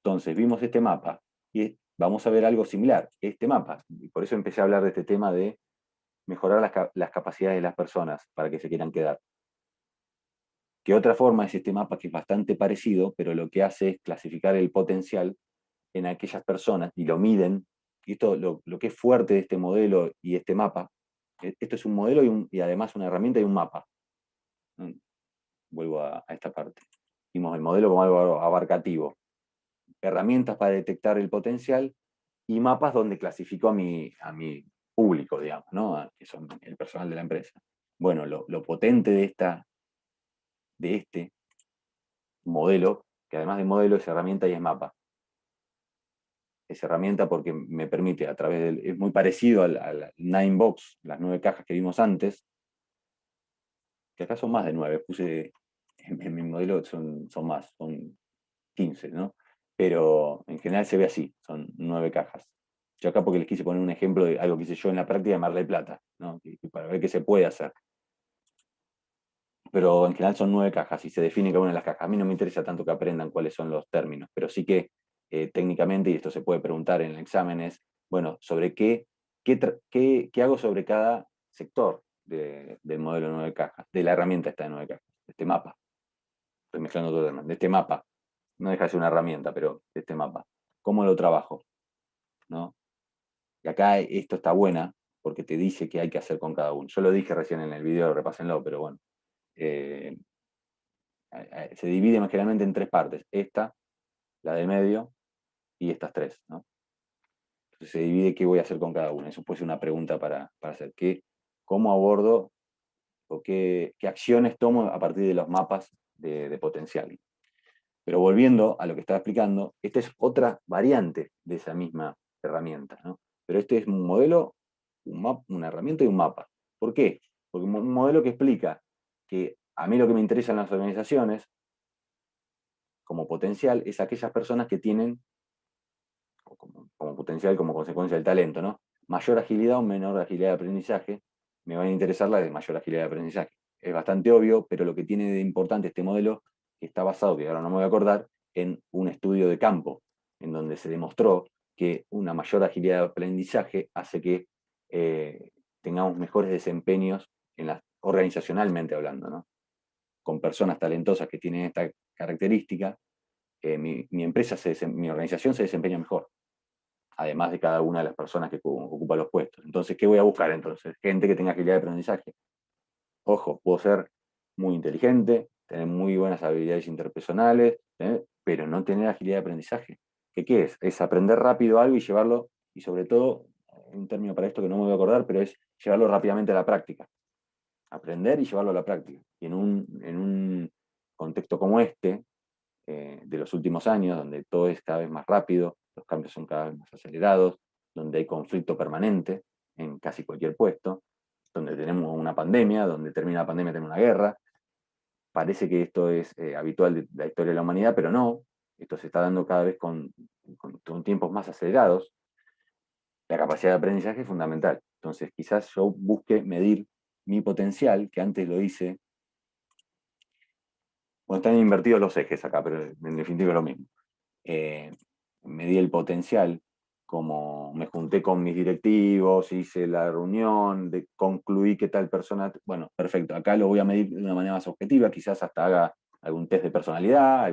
Entonces, vimos este mapa y vamos a ver algo similar, este mapa. Y por eso empecé a hablar de este tema de mejorar las capacidades de las personas para que se quieran quedar. Que otra forma es este mapa que es bastante parecido, pero lo que hace es clasificar el potencial en aquellas personas y lo miden. Y esto, lo que es fuerte de este modelo y este mapa, esto es un modelo y además una herramienta y un mapa. Vuelvo a esta parte. Vimos el modelo como algo abarcativo. Herramientas para detectar el potencial y mapas donde clasifico a mi público, digamos, ¿no? Que son el personal de la empresa. Bueno, lo potente de este modelo, que además de modelo es herramienta y es mapa. Es herramienta porque me permite a través del... Es muy parecido al Nine Box, las 9 cajas que vimos antes, que acá son más de 9, puse en mi modelo son más, son 15, ¿no? Pero en general se ve así, son 9 cajas. Yo acá porque les quise poner un ejemplo de algo que hice yo en la práctica de Mar del Plata, ¿no? Para ver qué se puede hacer. Pero en general son 9 cajas y se define cada una de las cajas. A mí no me interesa tanto que aprendan cuáles son los términos, pero sí que técnicamente, y esto se puede preguntar en el examen, es, bueno, sobre qué hago sobre cada sector del modelo de 9 cajas, de la herramienta esta de 9 cajas, de este mapa. Estoy mezclando todo de este mapa. No deja de ser una herramienta, pero de este mapa. ¿Cómo lo trabajo? ¿No? Y acá esto está buena porque te dice qué hay que hacer con cada uno. Yo lo dije recién en el video, repásenlo, pero bueno. Eh, Se divide generalmente en 3 partes. Esta, la del medio y estas 3, ¿no? Entonces se divide qué voy a hacer con cada una. Eso puede ser una pregunta para hacer. ¿Cómo abordo o qué acciones tomo a partir de los mapas de potencial? Pero volviendo a lo que estaba explicando, esta es otra variante de esa misma herramienta, ¿no? Pero este es un modelo, una herramienta y un mapa. ¿Por qué? Porque un modelo que explica que a mí lo que me interesa en las organizaciones como potencial es aquellas personas que tienen, como potencial, como consecuencia del talento, ¿no? Mayor agilidad o menor agilidad de aprendizaje, me van a interesar las de mayor agilidad de aprendizaje. Es bastante obvio, pero lo que tiene de importante este modelo, que está basado, que ahora no me voy a acordar, en un estudio de campo, en donde se demostró que una mayor agilidad de aprendizaje hace que tengamos mejores desempeños organizacionalmente hablando, ¿no? Con personas talentosas que tienen esta característica, mi empresa, mi organización se desempeña mejor, además de cada una de las personas que ocupan los puestos. Entonces, ¿qué voy a buscar entonces? Gente que tenga agilidad de aprendizaje. Ojo, puedo ser muy inteligente, tener muy buenas habilidades interpersonales, pero no tener agilidad de aprendizaje. ¿Qué es? Es aprender rápido algo y llevarlo, y sobre todo, un término para esto que no me voy a acordar, pero es llevarlo rápidamente a la práctica. Aprender y llevarlo a la práctica. Y en un contexto como este, de los últimos años, donde todo es cada vez más rápido, los cambios son cada vez más acelerados, donde hay conflicto permanente en casi cualquier puesto, donde tenemos una pandemia, donde termina la pandemia, tenemos una guerra. Parece que esto es habitual de la historia de la humanidad, pero no. Esto se está dando cada vez con tiempos más acelerados. La capacidad de aprendizaje es fundamental. Entonces, quizás yo busque medir mi potencial, que antes lo hice. Bueno, están invertidos los ejes acá, pero en definitiva es lo mismo. Medí el potencial, como me junté con mis directivos, hice la reunión, concluí que tal persona, bueno, perfecto, acá lo voy a medir de una manera más objetiva, quizás hasta haga algún test de personalidad,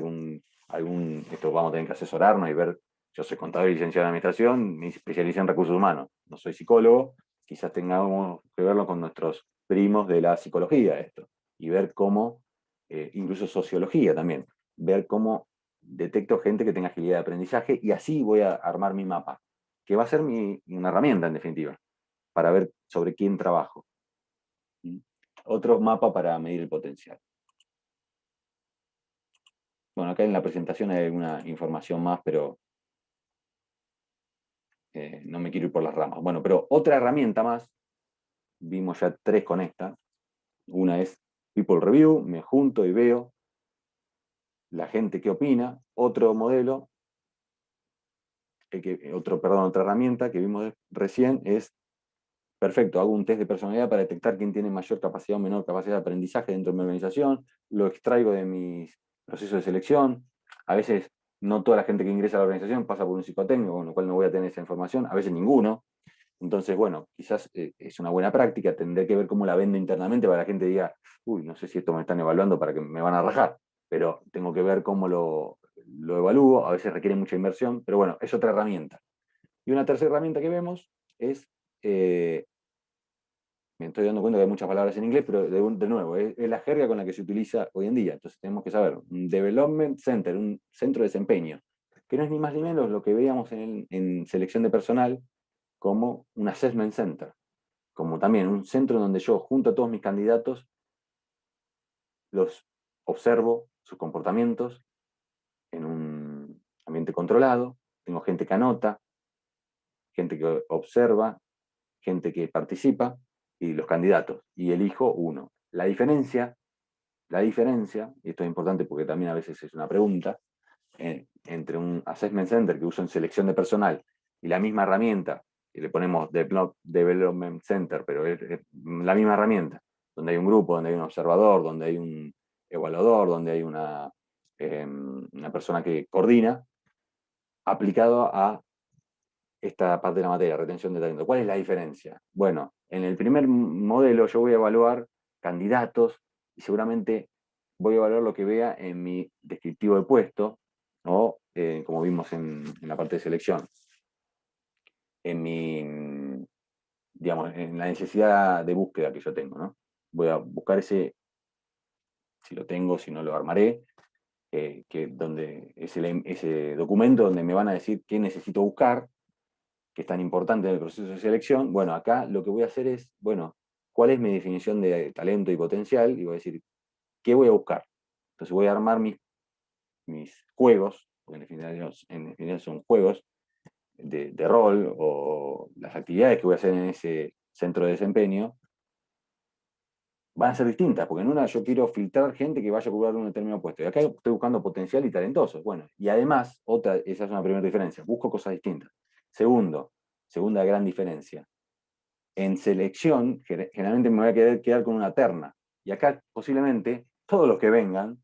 esto vamos a tener que asesorarnos y ver, yo soy contador y licenciado en administración, me especialicé en recursos humanos, no soy psicólogo, quizás tengamos que verlo con nuestros primos de la psicología esto, y ver cómo, incluso sociología también, ver cómo detecto gente que tenga agilidad de aprendizaje y así voy a armar mi mapa, que va a ser una herramienta en definitiva, para ver sobre quién trabajo. Otro mapa para medir el potencial. Bueno, acá en la presentación hay alguna información más, pero no me quiero ir por las ramas. Bueno, pero otra herramienta más, vimos ya 3 con esta. Una es People Review, me junto y veo la gente que opina. Otro modelo, otra herramienta que vimos recién es, perfecto, hago un test de personalidad para detectar quién tiene mayor capacidad o menor capacidad de aprendizaje dentro de mi organización, lo extraigo de mis procesos de selección, a veces no toda la gente que ingresa a la organización pasa por un psicotécnico, con lo cual no voy a tener esa información, a veces ninguno. Entonces, bueno, quizás es una buena práctica, tendré que ver cómo la vendo internamente para que la gente diga, uy, no sé si esto me están evaluando para que me van a rajar, pero tengo que ver cómo lo evalúo, a veces requiere mucha inversión, pero bueno, es otra herramienta. Y una tercera herramienta que vemos es, me estoy dando cuenta que hay muchas palabras en inglés, pero de nuevo, es la jerga con la que se utiliza hoy en día. Entonces tenemos que saber, un Development Center, un centro de desempeño, que no es ni más ni menos lo que veíamos en selección de personal como un Assessment Center, como también un centro donde yo junto a todos mis candidatos, los observo, sus comportamientos, en un ambiente controlado, tengo gente que anota, gente que observa, gente que participa, y los candidatos, y elijo uno. La diferencia, y esto es importante porque también a veces es una pregunta, entre un Assessment Center que uso en selección de personal y la misma herramienta, y le ponemos Development Center, pero es la misma herramienta, donde hay un grupo, donde hay un observador, donde hay un evaluador, donde hay una persona que coordina, aplicado a esta parte de la materia, retención de talento. ¿Cuál es la diferencia? Bueno, en el primer modelo yo voy a evaluar candidatos y seguramente voy a evaluar lo que vea en mi descriptivo de puesto o, como vimos en la parte de selección, en mi, digamos, en la necesidad de búsqueda que yo tengo, ¿no? Voy a buscar ese, si lo tengo, si no lo armaré, donde ese documento donde me van a decir qué necesito buscar, que es tan importante en el proceso de selección. Bueno, acá lo que voy a hacer es, bueno, ¿cuál es mi definición de talento y potencial? Y voy a decir, ¿qué voy a buscar? Entonces voy a armar mis juegos, porque en definitiva son juegos de rol o las actividades que voy a hacer en ese centro de desempeño, van a ser distintas, porque en una yo quiero filtrar gente que vaya a ocupar un determinado puesto, y acá estoy buscando potencial y talentosos. Bueno, y además, esa es una primera diferencia, busco cosas distintas. Segunda gran diferencia, en selección, generalmente me voy a quedar con una terna. Y acá posiblemente todos los que vengan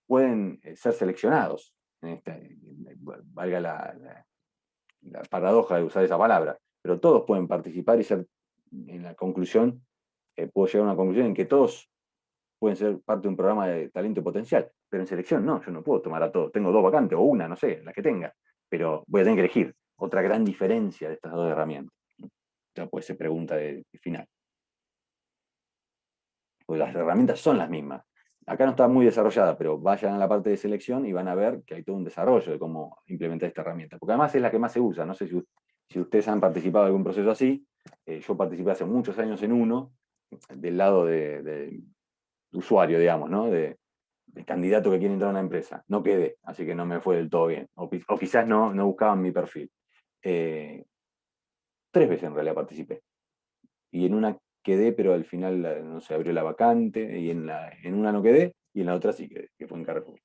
pueden ser seleccionados. Valga la paradoja de usar esa palabra. Pero todos pueden participar y ser, en la conclusión, puedo llegar a una conclusión en que todos pueden ser parte de un programa de talento y potencial. Pero en selección no, yo no puedo tomar a todos. Tengo dos vacantes o una, no sé, la que tenga. Pero voy a tener que elegir. Otra gran diferencia de estas dos herramientas. Ya pues se pregunta de final. Pues las herramientas son las mismas. Acá no está muy desarrollada, pero vayan a la parte de selección y van a ver que hay todo un desarrollo de cómo implementar esta herramienta. Porque además es la que más se usa. No sé si ustedes han participado en algún proceso así. Yo participé hace muchos años en uno, del lado de usuario, digamos, ¿no? De candidato que quiere entrar a una empresa. No quedé, así que no me fue del todo bien. O quizás no buscaban mi perfil. 3 veces en realidad participé. Y en una quedé, pero al final no se abrió la vacante, y en una no quedé, y en la otra sí quedé, que fue en Carrefour.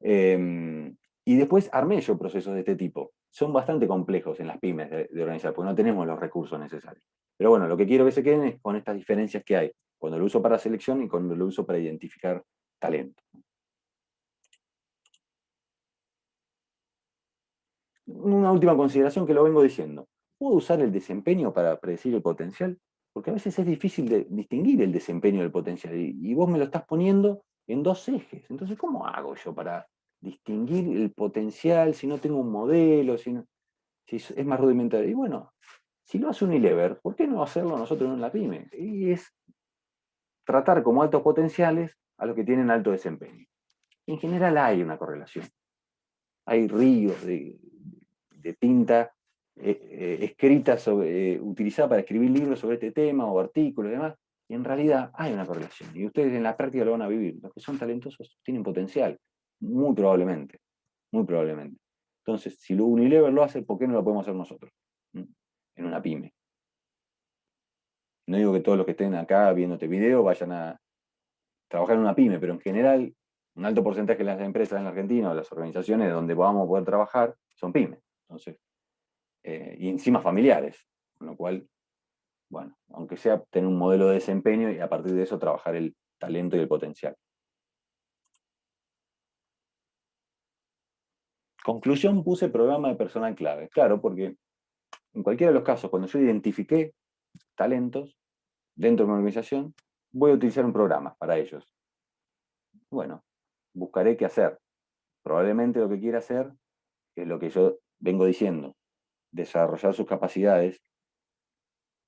Y después armé yo procesos de este tipo. Son bastante complejos en las pymes de organizar, porque no tenemos los recursos necesarios. Pero bueno, lo que quiero que se queden es con estas diferencias que hay, cuando lo uso para selección y cuando lo uso para identificar talento. Una última consideración que lo vengo diciendo. ¿Puedo usar el desempeño para predecir el potencial? Porque a veces es difícil de distinguir el desempeño del potencial y vos me lo estás poniendo en dos ejes. Entonces, ¿cómo hago yo para distinguir el potencial si no tengo un modelo, si es más rudimentario? Y bueno, si lo hace Unilever, ¿por qué no hacerlo nosotros en la pyme? Y es tratar como altos potenciales a los que tienen alto desempeño. En general hay una correlación. Hay ríos de tinta escrita, utilizada para escribir libros sobre este tema o artículos y demás, y en realidad hay una correlación. Y ustedes en la práctica lo van a vivir. Los que son talentosos tienen potencial, muy probablemente, muy probablemente. Entonces, si Unilever lo hace, ¿por qué no lo podemos hacer nosotros? ¿Mm? En una pyme. No digo que todos los que estén acá viendo este video vayan a trabajar en una pyme, pero en general, un alto porcentaje de las empresas en la Argentina o las organizaciones donde vamos a poder trabajar son pymes. Entonces, y encima familiares, con lo cual, bueno, aunque sea tener un modelo de desempeño y a partir de eso trabajar el talento y el potencial. Conclusión, puse programa de personal clave. Claro, porque en cualquiera de los casos, cuando yo identifiqué talentos dentro de una organización, voy a utilizar un programa para ellos. Bueno, buscaré qué hacer. Probablemente lo que quiera hacer es lo que yo vengo diciendo, desarrollar sus capacidades,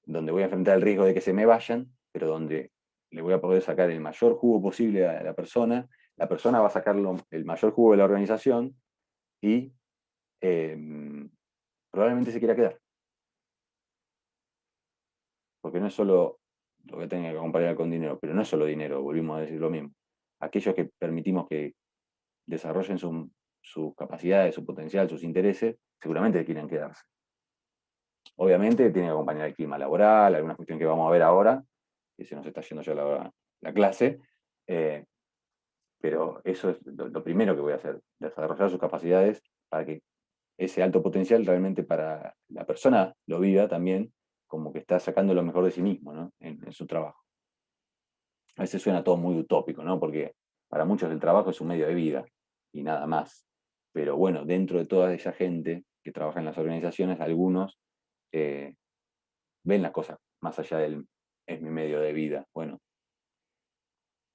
donde voy a enfrentar el riesgo de que se me vayan, pero donde le voy a poder sacar el mayor jugo posible a la persona va a sacar el mayor jugo de la organización y eh, probablemente se quiera quedar. Porque no es solo lo que tenga que acompañar con dinero, pero no es solo dinero, volvimos a decir lo mismo. Aquellos que permitimos que desarrollen sus capacidades, su potencial, sus intereses, seguramente quieren quedarse. Obviamente tiene que acompañar el clima laboral, alguna cuestión que vamos a ver ahora, que se nos está yendo ya la clase, eh, pero eso es lo primero que voy a hacer, desarrollar sus capacidades para que ese alto potencial realmente para la persona lo viva también como que está sacando lo mejor de sí mismo, ¿no? en su trabajo. A veces suena todo muy utópico, ¿no? Porque para muchos el trabajo es un medio de vida y nada más. Pero bueno, dentro de toda esa gente que trabaja en las organizaciones, algunos eh, ven las cosas más allá del es mi medio de vida. Bueno,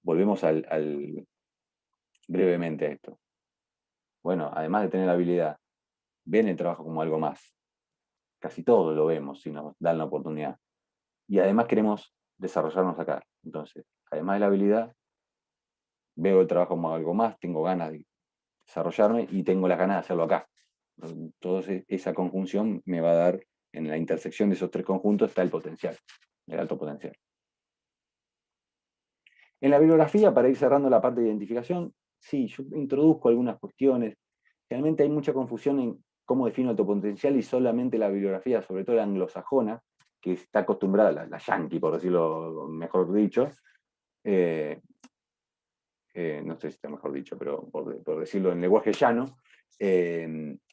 volvemos brevemente a esto. Bueno, además de tener la habilidad, ven el trabajo como algo más. Casi todo lo vemos si nos dan la oportunidad. Y además queremos desarrollarnos acá. Entonces, además de la habilidad, veo el trabajo como algo más, tengo ganas de desarrollarme y tengo las ganas de hacerlo acá. Entonces, esa conjunción me va a dar, en la intersección de esos tres conjuntos está el potencial, el alto potencial. En la bibliografía, para ir cerrando la parte de identificación, sí, yo introduzco algunas cuestiones. Realmente hay mucha confusión en cómo defino alto potencial y solamente la bibliografía, sobre todo la anglosajona, que está acostumbrada, la yankee, por decirlo mejor dicho, eh, no sé si está mejor dicho, pero por decirlo en lenguaje llano,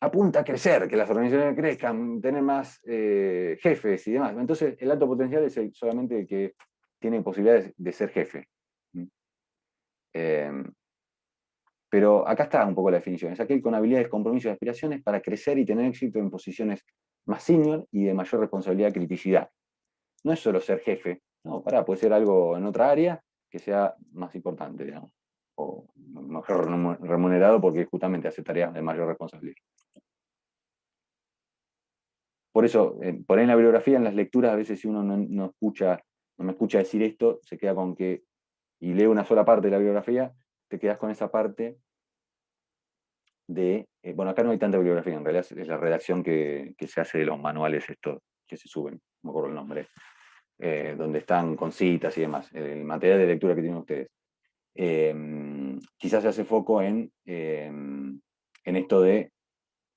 apunta a crecer, que las organizaciones crezcan, tener más jefes y demás. Entonces, el alto potencial es solamente el que tiene posibilidades de ser jefe. Eh, pero acá está un poco la definición. Es aquel con habilidades, compromisos y aspiraciones para crecer y tener éxito en posiciones más senior y de mayor responsabilidad y criticidad. No es solo ser jefe, no, puede ser algo en otra área que sea más importante, digamos, o mejor remunerado porque justamente hace tareas de mayor responsabilidad. Por eso, por ahí en la bibliografía, en las lecturas, a veces si uno no me escucha decir esto, se queda con que, y lee una sola parte de la bibliografía, te quedas con esa parte de, bueno, acá no hay tanta bibliografía, en realidad es la redacción que se hace de los manuales estos que se suben, no me acuerdo el nombre, donde están con citas y demás, el material de lectura que tienen ustedes. Quizás se hace foco en esto de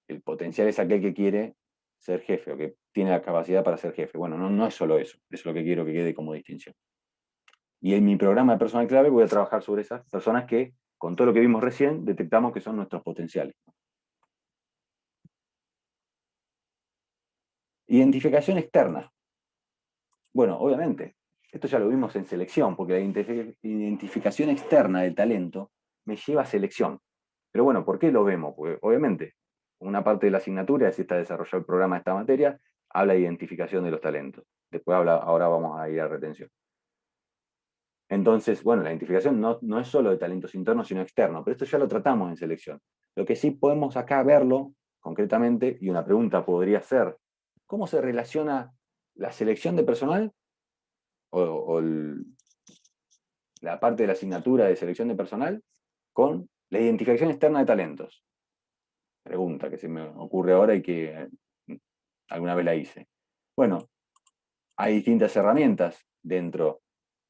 el potencial es aquel que quiere ser jefe o que tiene la capacidad para ser jefe. Bueno, no es solo eso es lo que quiero que quede como distinción. Y en mi programa de personal clave voy a trabajar sobre esas personas que, con todo lo que vimos recién, detectamos que son nuestros potenciales. Identificación externa. Bueno, obviamente, esto ya lo vimos en selección, porque la identificación externa del talento me lleva a selección. Pero bueno, ¿por qué lo vemos? Porque obviamente, una parte de la asignatura es esta desarrollar el programa de esta materia, habla de identificación de los talentos. Después ahora vamos a ir a retención. Entonces, bueno, la identificación no es solo de talentos internos, sino externos, pero esto ya lo tratamos en selección. Lo que sí podemos acá verlo concretamente, y una pregunta podría ser, ¿cómo se relaciona la selección de personal o la parte de la asignatura de selección de personal con la identificación externa de talentos? Pregunta que se me ocurre ahora y que alguna vez la hice. Bueno, hay distintas herramientas dentro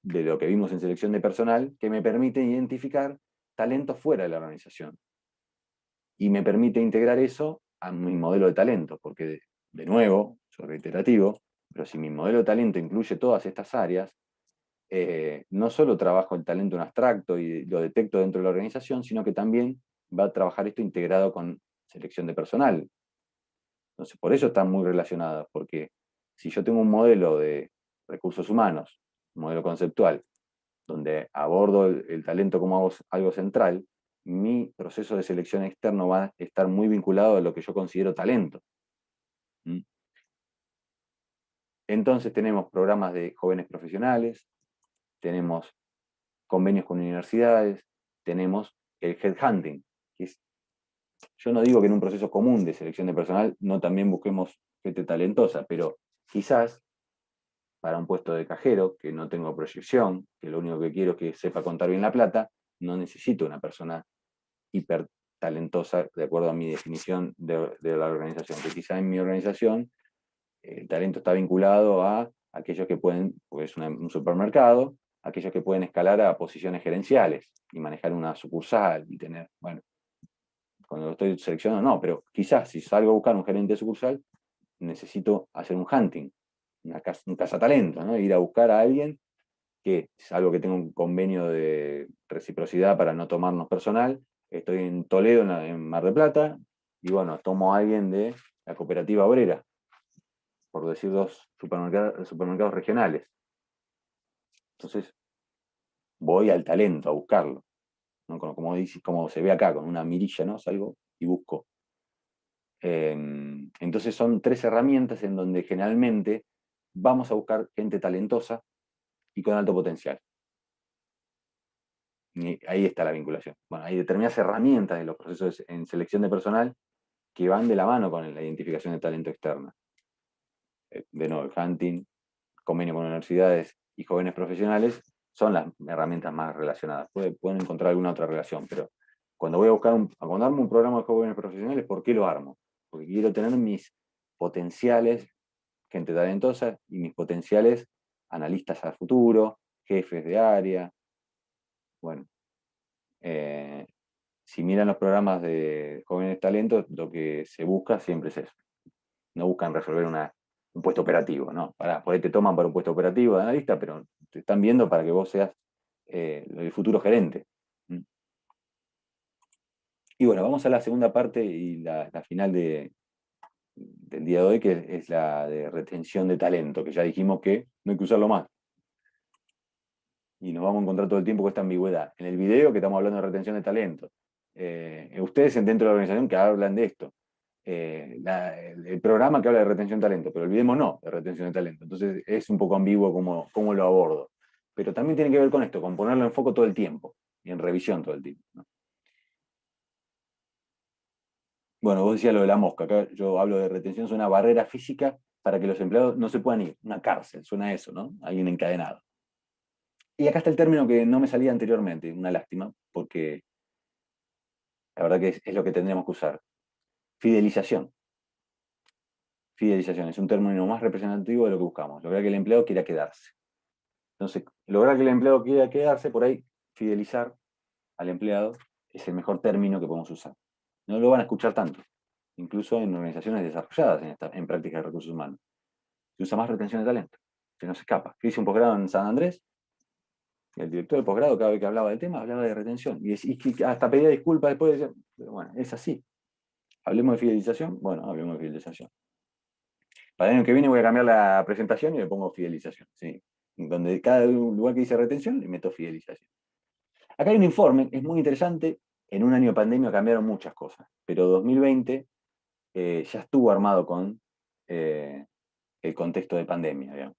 de lo que vimos en selección de personal que me permiten identificar talentos fuera de la organización. Y me permite integrar eso a mi modelo de talento, porque de nuevo, soy reiterativo, pero si mi modelo de talento incluye todas estas áreas, no solo trabajo el talento en abstracto y lo detecto dentro de la organización, sino que también va a trabajar esto integrado con selección de personal. Entonces, por eso están muy relacionadas, porque si yo tengo un modelo de recursos humanos, un modelo conceptual, donde abordo el talento como algo central, mi proceso de selección externo va a estar muy vinculado a lo que yo considero talento. ¿Mm? Entonces tenemos programas de jóvenes profesionales, tenemos convenios con universidades, tenemos el headhunting, que es, yo no digo que en un proceso común de selección de personal no también busquemos gente talentosa, pero quizás para un puesto de cajero, que no tengo proyección, que lo único que quiero es que sepa contar bien la plata, no necesito una persona hiper talentosa de acuerdo a mi definición de la organización, que quizá en mi organización el talento está vinculado a aquellos que pueden, pues un supermercado, aquellos que pueden escalar a posiciones gerenciales y manejar una sucursal y tener, bueno, cuando lo estoy seleccionando no, pero quizás si salgo a buscar un gerente de sucursal, necesito hacer un hunting, un cazatalento, ¿no? Ir a buscar a alguien que, salvo que tenga un convenio de reciprocidad para no tomarnos personal, estoy en Toledo, en Mar del Plata, y bueno, tomo a alguien de la cooperativa obrera, por decir dos supermercados regionales. Entonces, voy al talento a buscarlo, ¿no? Como se ve acá, con una mirilla, ¿no? Salgo y busco. Entonces son tres herramientas en donde generalmente vamos a buscar gente talentosa y con alto potencial. Y ahí está la vinculación. Bueno, hay determinadas herramientas de los procesos en selección de personal que van de la mano con la identificación de talento externa. De nuevo, el hunting, convenio con universidades y jóvenes profesionales son las herramientas más relacionadas. Pueden encontrar alguna otra relación, pero cuando voy a buscar cuando armo un programa de jóvenes profesionales, ¿por qué lo armo? Porque quiero tener mis potenciales, gente talentosa, y mis potenciales analistas a futuro, jefes de área. Bueno, si miran los programas de jóvenes talentos, lo que se busca siempre es eso. No buscan resolver un puesto operativo, ¿no? Por ahí te toman para un puesto operativo de analista, pero te están viendo para que vos seas el futuro gerente. ¿Mm? Y bueno, vamos a la segunda parte y la final del día de hoy, que es la de retención de talento, que ya dijimos que no hay que usarlo más. Y nos vamos a encontrar todo el tiempo con esta ambigüedad. En el video que estamos hablando de retención de talento. Ustedes dentro de la organización que hablan de esto. El programa que habla de retención de talento, pero olvidemos no de retención de talento. Entonces es un poco ambiguo cómo lo abordo. Pero también tiene que ver con esto, con ponerlo en foco todo el tiempo y en revisión todo el tiempo, ¿no? Bueno, vos decías lo de la mosca, acá yo hablo de retención, es una barrera física para que los empleados no se puedan ir, una cárcel, suena a eso, ¿no? Hay un encadenado. Y acá está el término que no me salía anteriormente, una lástima, porque la verdad que es lo que tendríamos que usar. Fidelización. Fidelización es un término más representativo de lo que buscamos, lograr que el empleado quiera quedarse. Entonces, lograr que el empleado quiera quedarse, por ahí, fidelizar al empleado es el mejor término que podemos usar. No lo van a escuchar tanto, incluso en organizaciones desarrolladas en prácticas de recursos humanos. Se usa más retención de talento, se nos escapa. Yo hice un posgrado en San Andrés, y el director del posgrado, cada vez que hablaba del tema, hablaba de retención. Y que hasta pedía disculpas después, decía, pero bueno, es así. Hablemos de fidelización, bueno, hablemos de fidelización. Para el año que viene voy a cambiar la presentación y le pongo fidelización. ¿Sí? Donde cada lugar que dice retención, le meto fidelización. Acá hay un informe, es muy interesante. En un año de pandemia cambiaron muchas cosas, pero 2020 ya estuvo armado con el contexto de pandemia, digamos.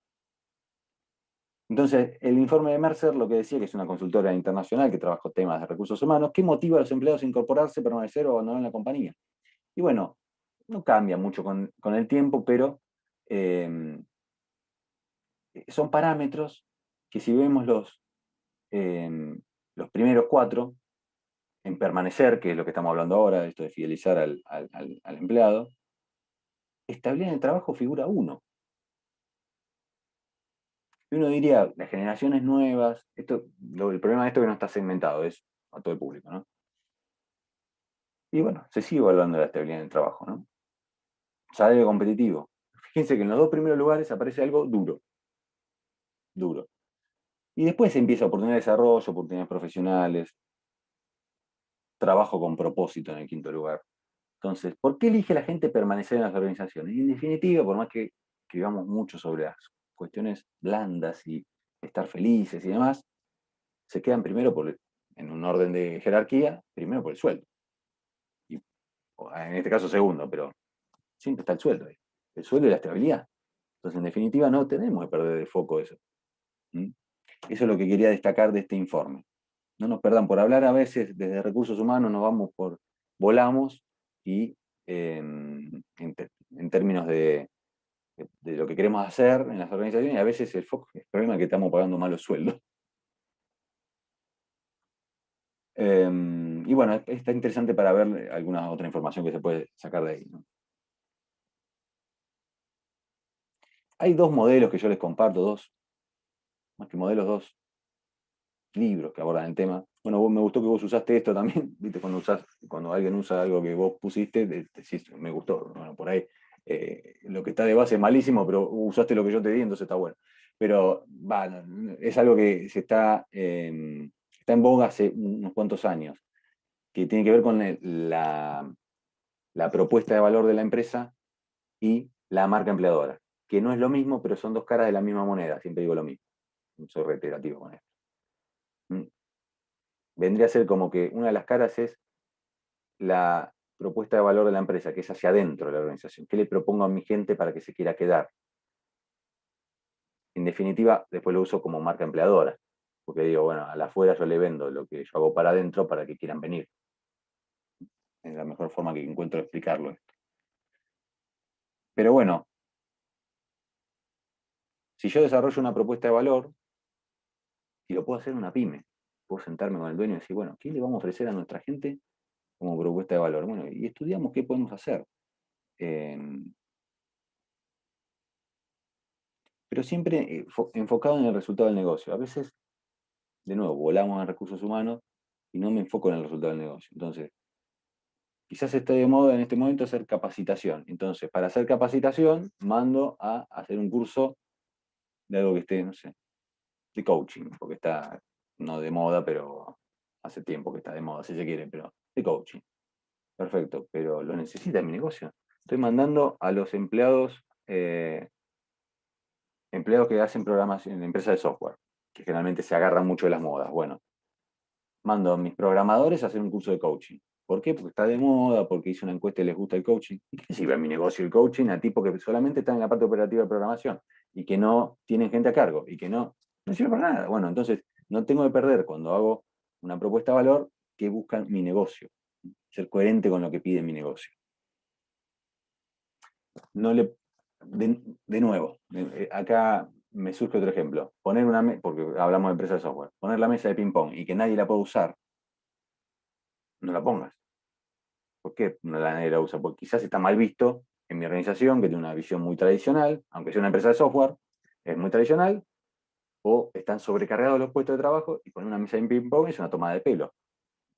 Entonces, el informe de Mercer lo que decía, que es una consultora internacional que trabaja temas de recursos humanos, ¿qué motiva a los empleados a incorporarse, permanecer o abandonar la compañía? Y bueno, no cambia mucho con el tiempo, pero eh, son parámetros que si vemos los primeros cuatro, en permanecer, que es lo que estamos hablando ahora, esto de fidelizar al empleado, estabilidad en el trabajo figura uno. Y uno diría, las generaciones nuevas, el problema de esto es que no está segmentado, es a todo el público, ¿no? Y bueno, se sigue evaluando la estabilidad en el trabajo, ¿no? Salario competitivo. Fíjense que en los dos primeros lugares aparece algo duro, duro. Y después empieza oportunidad de desarrollo, oportunidades profesionales, trabajo con propósito en el quinto lugar. Entonces, ¿por qué elige la gente permanecer en las organizaciones? Y en definitiva, por más que escribamos mucho sobre las cuestiones blandas y estar felices y demás, se quedan primero por en un orden de jerarquía, primero por el sueldo. Y, en este caso segundo, pero siempre está el sueldo ahí. El sueldo y la estabilidad. Entonces, en definitiva, no tenemos que perder de foco eso. ¿Mm? Eso es lo que quería destacar de este informe. No nos perdan por hablar a veces desde recursos humanos, volamos y en términos de lo que queremos hacer en las organizaciones, y a veces el problema es que estamos pagando malos sueldos. Y bueno, está interesante para ver alguna otra información que se puede sacar de ahí, ¿no? Hay dos modelos que yo les comparto, más que modelos, dos libros que abordan el tema. Bueno, me gustó que vos usaste esto también, ¿viste? Cuando alguien usa algo que vos pusiste, decís, me gustó. Bueno, por ahí lo que está de base es malísimo, pero usaste lo que yo te di, entonces está bueno. Pero es algo que está en boga hace unos cuantos años, que tiene que ver con la propuesta de valor de la empresa y la marca empleadora, que no es lo mismo, pero son dos caras de la misma moneda, siempre digo lo mismo. Soy reiterativo con esto. Vendría a ser como que una de las caras es la propuesta de valor de la empresa, que es hacia adentro de la organización. ¿Qué le propongo a mi gente para que se quiera quedar? En definitiva, después lo uso como marca empleadora, porque digo, bueno, a la afuera yo le vendo lo que yo hago para adentro para que quieran venir. Es la mejor forma que encuentro de explicarlo esto. Pero bueno, si yo desarrollo una propuesta de valor, y lo puedo hacer en una pyme, puedo sentarme con el dueño y decir, bueno, ¿qué le vamos a ofrecer a nuestra gente como propuesta de valor? Bueno, y estudiamos qué podemos hacer. Pero siempre enfocado en el resultado del negocio. A veces, de nuevo, volamos en recursos humanos y no me enfoco en el resultado del negocio. Entonces, quizás esté de moda en este momento hacer capacitación. Entonces, para hacer capacitación, mando a hacer un curso de algo que esté, no sé, de coaching, porque está no de moda, pero hace tiempo que está de moda, si se quiere, pero de coaching. Perfecto, pero lo necesita mi negocio. Estoy mandando a los empleados que hacen programación en empresas de software, que generalmente se agarran mucho de las modas. Bueno, mando a mis programadores a hacer un curso de coaching. ¿Por qué? Porque está de moda, porque hice una encuesta y les gusta el coaching. ¿Y qué sirve a mi negocio el coaching a tipos que solamente están en la parte operativa de programación y que no tienen gente a cargo y que no sirve para nada? Bueno, entonces no tengo que perder cuando hago una propuesta de valor que buscan mi negocio. Ser coherente con lo que pide mi negocio. No le, de nuevo, acá me surge otro ejemplo. Poner porque hablamos de empresas de software, poner la mesa de ping-pong y que nadie la pueda usar, no la pongas. ¿Por qué no nadie la usa? Porque quizás está mal visto en mi organización, que tiene una visión muy tradicional, aunque sea una empresa de software, es muy tradicional, o están sobrecargados los puestos de trabajo y poner una mesa de ping-pong es una toma de pelo.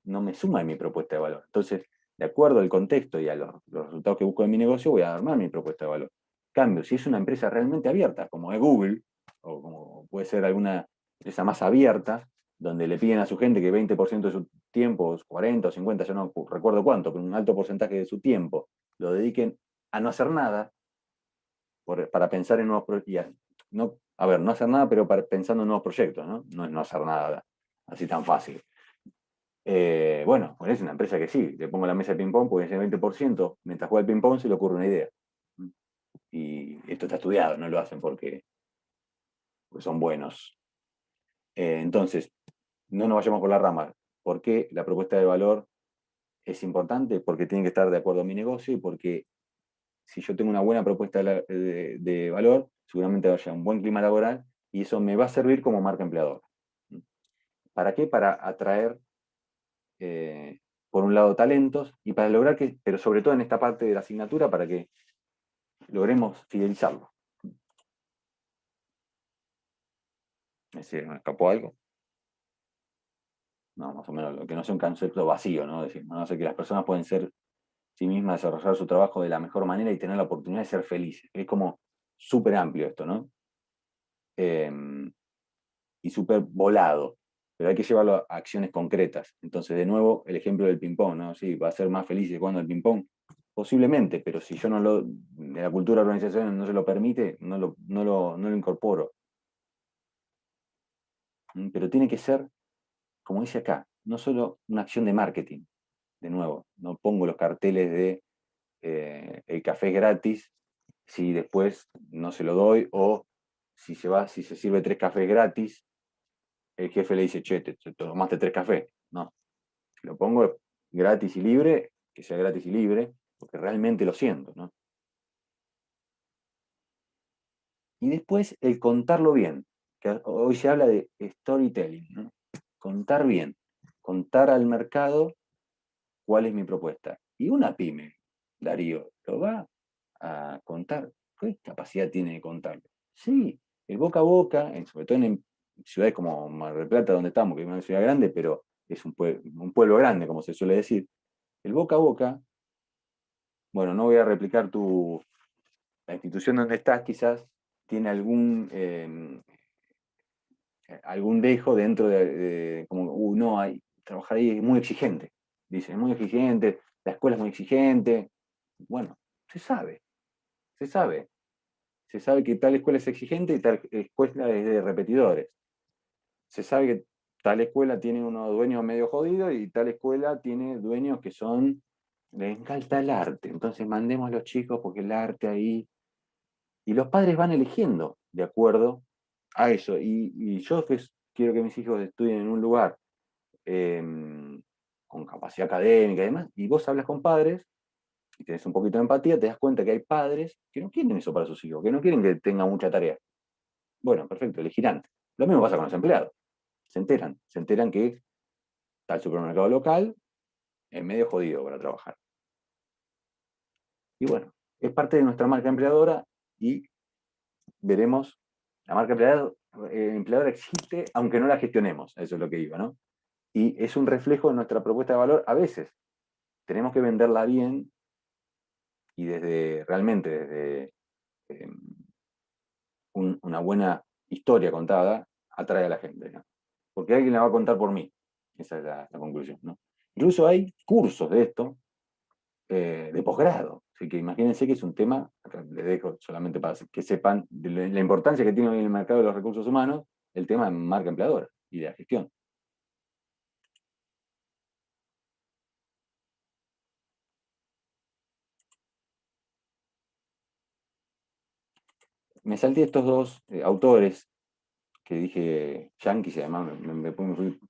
No me suma en mi propuesta de valor. Entonces, de acuerdo al contexto y a los resultados que busco en mi negocio, voy a armar mi propuesta de valor. Cambio, si es una empresa realmente abierta, como es Google, o como puede ser alguna empresa más abierta, donde le piden a su gente que 20% de su tiempo, 40 o 50, yo no recuerdo cuánto, pero un alto porcentaje de su tiempo, lo dediquen a no hacer nada, para pensar en nuevos proyectos. No, a ver, no hacer nada, pero pensando en nuevos proyectos, ¿no? No es no hacer nada así tan fácil. Bueno, pues es una empresa que sí, le pongo la mesa de ping-pong, puede ser 20%, mientras juega el ping-pong se le ocurre una idea. Y esto está estudiado, no lo hacen porque son buenos. Entonces, no nos vayamos por la rama. ¿Por qué la propuesta de valor es importante? Porque tiene que estar de acuerdo a mi negocio y porque si yo tengo una buena propuesta de valor, seguramente vaya un buen clima laboral y eso me va a servir como marca empleadora. ¿Para qué? Para atraer por un lado talentos y para lograr que, pero sobre todo en esta parte de la asignatura, para que logremos fidelizarlo. ¿Me escapó algo? No, más o menos, lo que no sea un concepto vacío, ¿no? Decir, no sé, que las personas pueden ser sí mismas, desarrollar su trabajo de la mejor manera y tener la oportunidad de ser felices. Es como súper amplio esto, ¿no? Y súper volado, pero hay que llevarlo a acciones concretas. Entonces, de nuevo, el ejemplo del ping-pong, ¿no? Sí, va a ser más feliz jugando al ping-pong. Posiblemente, pero si yo en la cultura de organización no se lo permite, no lo incorporo. Pero tiene que ser, como dice acá, no solo una acción de marketing, de nuevo, no pongo los carteles de el café es gratis si después no se lo doy, o si se sirve 3 cafés gratis, el jefe le dice, che, te tomaste 3 cafés. No, si lo pongo gratis y libre, que sea gratis y libre, porque realmente lo siento, ¿no? Y después el contarlo bien, que hoy se habla de storytelling, ¿no? Contar bien, contar al mercado cuál es mi propuesta. Y una pyme, Darío, lo va a contar. ¿Qué capacidad tiene de contarlo? Sí, el boca a boca, sobre todo en ciudades como Mar del Plata, donde estamos, que es una ciudad grande, pero es un pueblo grande, como se suele decir. El boca a boca, bueno, no voy a replicar la institución donde estás, quizás tiene algún dejo dentro como, no, trabajar ahí es muy exigente. Dice, es muy exigente, la escuela es muy exigente. Bueno, se sabe, se sabe. Se sabe que tal escuela es exigente y tal escuela es de repetidores. Se sabe que tal escuela tiene unos dueños medio jodidos y tal escuela tiene dueños que les encanta el arte. Entonces mandemos a los chicos porque el arte ahí. Y los padres van eligiendo de acuerdo a eso. Y yo quiero que mis hijos estudien en un lugar eh, con capacidad académica y demás, y vos hablas con padres y tenés un poquito de empatía, te das cuenta que hay padres que no quieren eso para sus hijos, que no quieren que tengan mucha tarea. Bueno, perfecto, elegirán. Lo mismo pasa con los empleados. Se enteran que está el supermercado local es medio jodido para trabajar. Y bueno, es parte de nuestra marca empleadora y veremos, la marca empleadora existe aunque no la gestionemos, eso es lo que iba, ¿no? Y es un reflejo de nuestra propuesta de valor. A veces tenemos que venderla bien y realmente desde eh, una buena historia contada, atrae a la gente, ¿no? Porque alguien la va a contar por mí. Esa es la conclusión, ¿no? Incluso hay cursos de esto, de posgrado. Así que imagínense que es un tema, acá les dejo solamente para que sepan de la importancia que tiene hoy en el mercado de los recursos humanos, el tema de marca empleadora y de la gestión. Me salté estos dos autores que dije yanquis y además me fui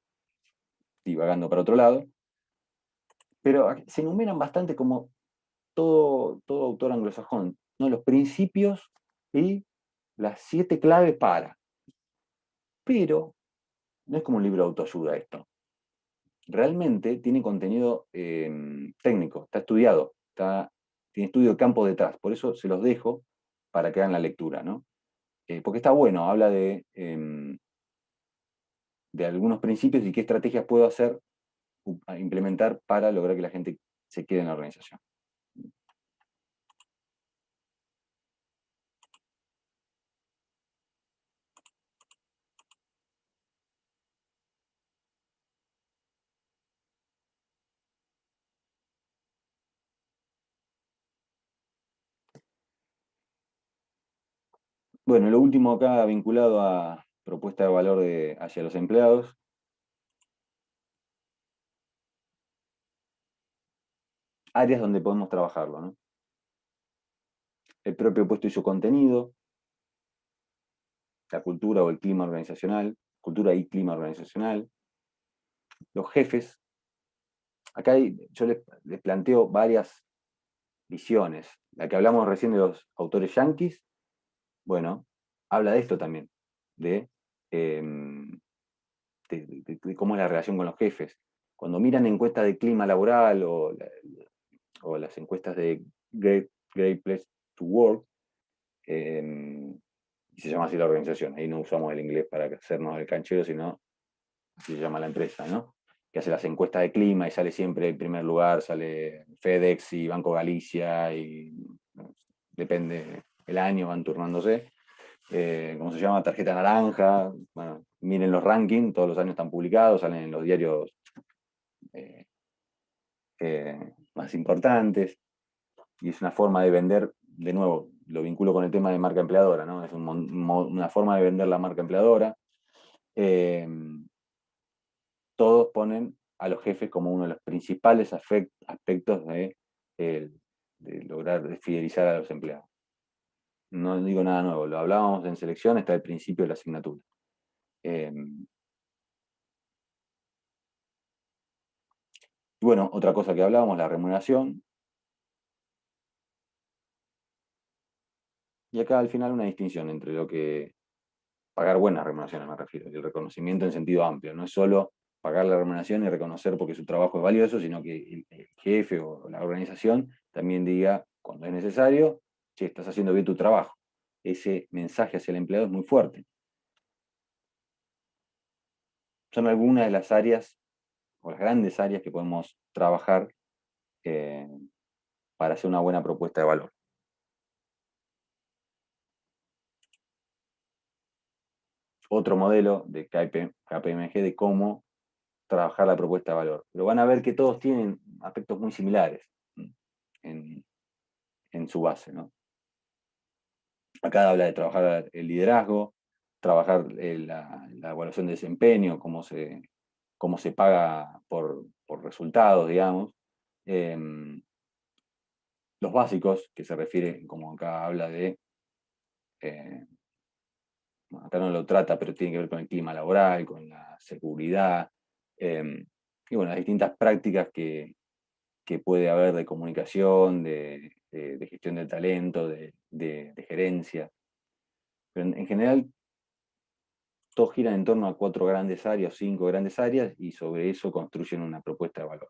divagando para otro lado, pero se enumeran bastante como todo autor anglosajón, ¿no? Los principios y las 7 claves para. Pero no es como un libro de autoayuda esto. Realmente tiene contenido técnico, está estudiado, tiene estudio de campo detrás. Por eso se los dejo para que hagan la lectura, ¿no? Porque está bueno, habla de algunos principios y qué estrategias puedo hacer, implementar para lograr que la gente se quede en la organización. Bueno, lo último acá vinculado a propuesta de valor hacia los empleados. Áreas donde podemos trabajarlo, ¿no? El propio puesto y su contenido, la cultura o el clima organizacional, cultura y clima organizacional, los jefes. Acá yo les planteo varias visiones. La que hablamos recién de los autores yanquis, bueno, habla de esto también, de, em, de cómo es la relación con los jefes. Cuando miran encuestas de clima laboral o las encuestas de Great Place to Work, y se llama así la organización, ahí no usamos el inglés para hacernos el canchero, sino así se llama la empresa, ¿no? Que hace las encuestas de clima y sale siempre en primer lugar, sale FedEx y Banco Galicia, y no, depende el año, van turnándose. ¿Cómo se llama? Tarjeta naranja. Bueno, miren los rankings, todos los años están publicados, salen en los diarios eh, más importantes. Y es una forma de vender, de nuevo, lo vinculo con el tema de marca empleadora, ¿no? Es una forma de vender la marca empleadora. Todos ponen a los jefes como uno de los principales aspectos de lograr fidelizar a los empleados. No digo nada nuevo, lo hablábamos en selección, está el principio de la asignatura. Bueno, otra cosa que hablábamos, la remuneración. Y acá al final una distinción entre lo que pagar buenas remuneraciones, me refiero, y el reconocimiento en sentido amplio. No es solo pagar la remuneración y reconocer porque su trabajo es valioso, sino que el jefe o la organización también diga, cuando es necesario, che, estás haciendo bien tu trabajo. Ese mensaje hacia el empleado es muy fuerte. Son algunas de las áreas, o las grandes áreas que podemos trabajar eh, para hacer una buena propuesta de valor. Otro modelo de KPMG de cómo trabajar la propuesta de valor. Pero van a ver que todos tienen aspectos muy similares en, en su base, ¿no? Acá habla de trabajar el liderazgo, trabajar la evaluación de desempeño, cómo se paga por resultados, digamos. Los básicos, que se refiere, como acá habla de, bueno, acá no lo trata, pero tiene que ver con el clima laboral, con la seguridad, y bueno, las distintas prácticas que puede haber de comunicación, de gestión del talento, de gerencia. Pero en general, todo gira en torno a 4 grandes áreas, 5 grandes áreas, y sobre eso construyen una propuesta de valor.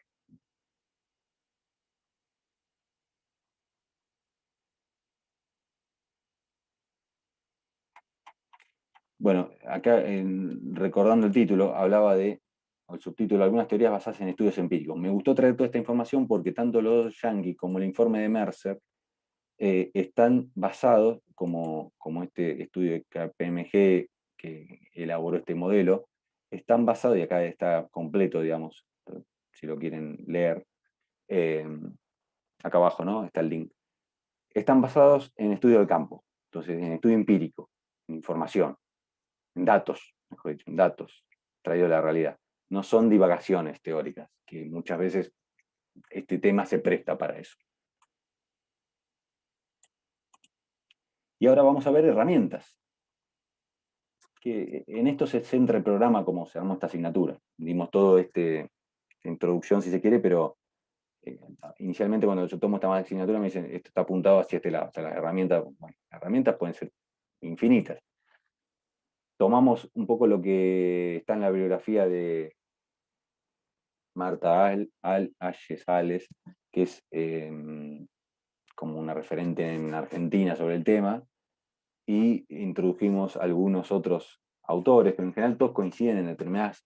Bueno, acá recordando el título, hablaba o el subtítulo, algunas teorías basadas en estudios empíricos. Me gustó traer toda esta información porque tanto los Yankee como el informe de Mercer están basados, como este estudio de KPMG que elaboró este modelo, están basados, y acá está completo, digamos, si lo quieren leer, eh, acá abajo, ¿no? Está el link. Están basados en estudio del campo, entonces en estudio empírico, en información, en datos, mejor dicho, en datos traídos de la realidad. No son divagaciones teóricas, que muchas veces este tema se presta para eso. Y ahora vamos a ver herramientas. Que en esto se centra el programa como se armó esta asignatura. Dimos todo esta introducción, si se quiere, pero inicialmente cuando yo tomo esta asignatura me dicen, esto está apuntado hacia este lado. O sea, las herramientas pueden ser infinitas. Tomamos un poco lo que está en la bibliografía de Marta Ayesales, que es como una referente en Argentina sobre el tema, y introdujimos algunos otros autores, pero en general todos coinciden en determinadas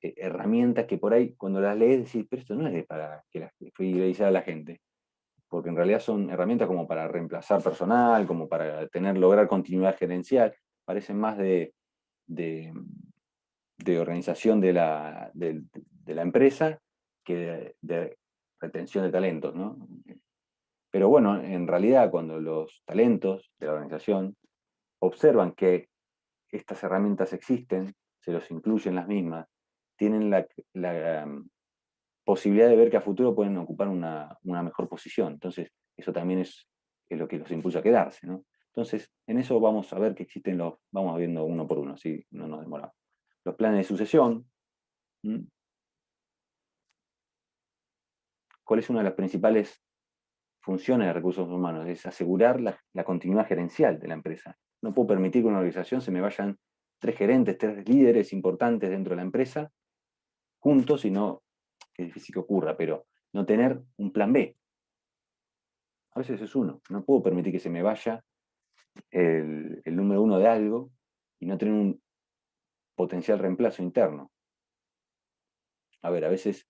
herramientas que por ahí, cuando las lees, decís, pero esto no es para que las fidelizar a la gente, porque en realidad son herramientas como para reemplazar personal, como para lograr continuidad gerencial, parecen más de, de organización de la empresa que de retención de talentos, ¿no? Pero bueno, en realidad cuando los talentos de la organización observan que estas herramientas existen, se los incluyen las mismas, tienen la posibilidad de ver que a futuro pueden ocupar una mejor posición. Entonces, eso también es lo que los impulsa a quedarse, ¿no? Entonces, en eso vamos a ver que existen vamos viendo uno por uno, así no nos demoramos. Los planes de sucesión. ¿Cuál es una de las principales funciones de recursos humanos? Es asegurar la continuidad gerencial de la empresa. No puedo permitir que una organización se me vayan 3 gerentes, 3 líderes importantes dentro de la empresa juntos, sino que es difícil que ocurra, pero no tener un plan B. A veces es uno. No puedo permitir que se me vaya el número 1 de algo y no tener un potencial reemplazo interno. A ver, a veces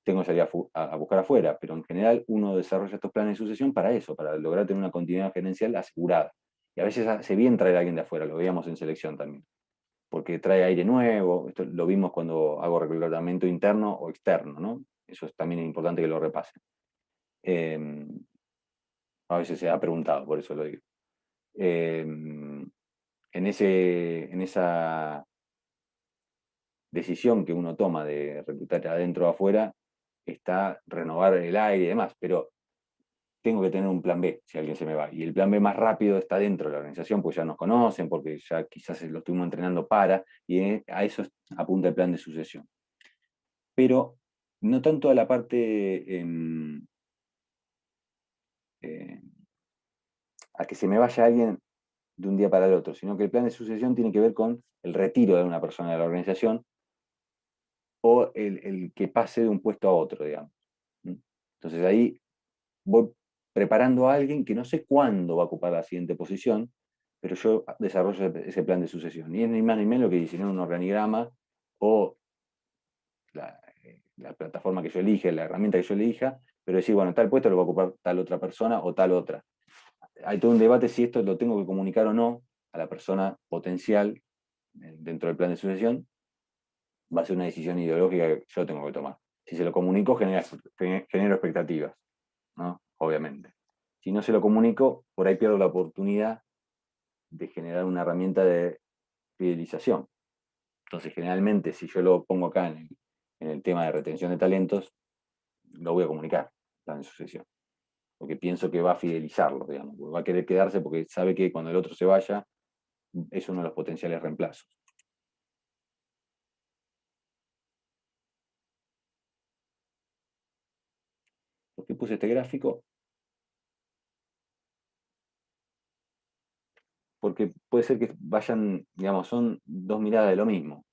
tengo que salir a buscar afuera, pero en general uno desarrolla estos planes de sucesión para eso, para lograr tener una continuidad gerencial asegurada. Y a veces hace bien traer a alguien de afuera, lo veíamos en selección también, porque trae aire nuevo, esto lo vimos cuando hago reclutamiento interno o externo, ¿no? Eso también es importante que lo repasen. A veces se ha preguntado, por eso lo digo. En esa decisión que uno toma de reclutar adentro o afuera está renovar el aire y demás, pero tengo que tener un plan B si alguien se me va. Y el plan B más rápido está dentro de la organización, porque ya nos conocen, porque ya quizás lo estuvimos entrenando y a eso apunta el plan de sucesión. Pero no tanto a la parte eh, a que se me vaya alguien de un día para el otro, sino que el plan de sucesión tiene que ver con el retiro de una persona de la organización o el que pase de un puesto a otro, digamos. Entonces ahí voy preparando a alguien que no sé cuándo va a ocupar la siguiente posición, pero yo desarrollo ese plan de sucesión. Y es ni más ni menos que diseñar un organigrama o la plataforma que yo elija, la herramienta que yo elija, pero decir, bueno, tal puesto lo va a ocupar tal otra persona o tal otra. Hay todo un debate si esto lo tengo que comunicar o no a la persona potencial dentro del plan de sucesión. Va a ser una decisión ideológica que yo tengo que tomar. Si se lo comunico, genero expectativas, ¿no? Obviamente. Si no se lo comunico, por ahí pierdo la oportunidad de generar una herramienta de fidelización. Entonces, generalmente, si yo lo pongo acá en el tema de retención de talentos, lo voy a comunicar, plan de sucesión. Porque pienso que va a fidelizarlo, digamos, va a querer quedarse porque sabe que cuando el otro se vaya, es uno de los potenciales reemplazos. ¿Por qué puse este gráfico? Porque puede ser que vayan, digamos, son dos miradas de lo mismo.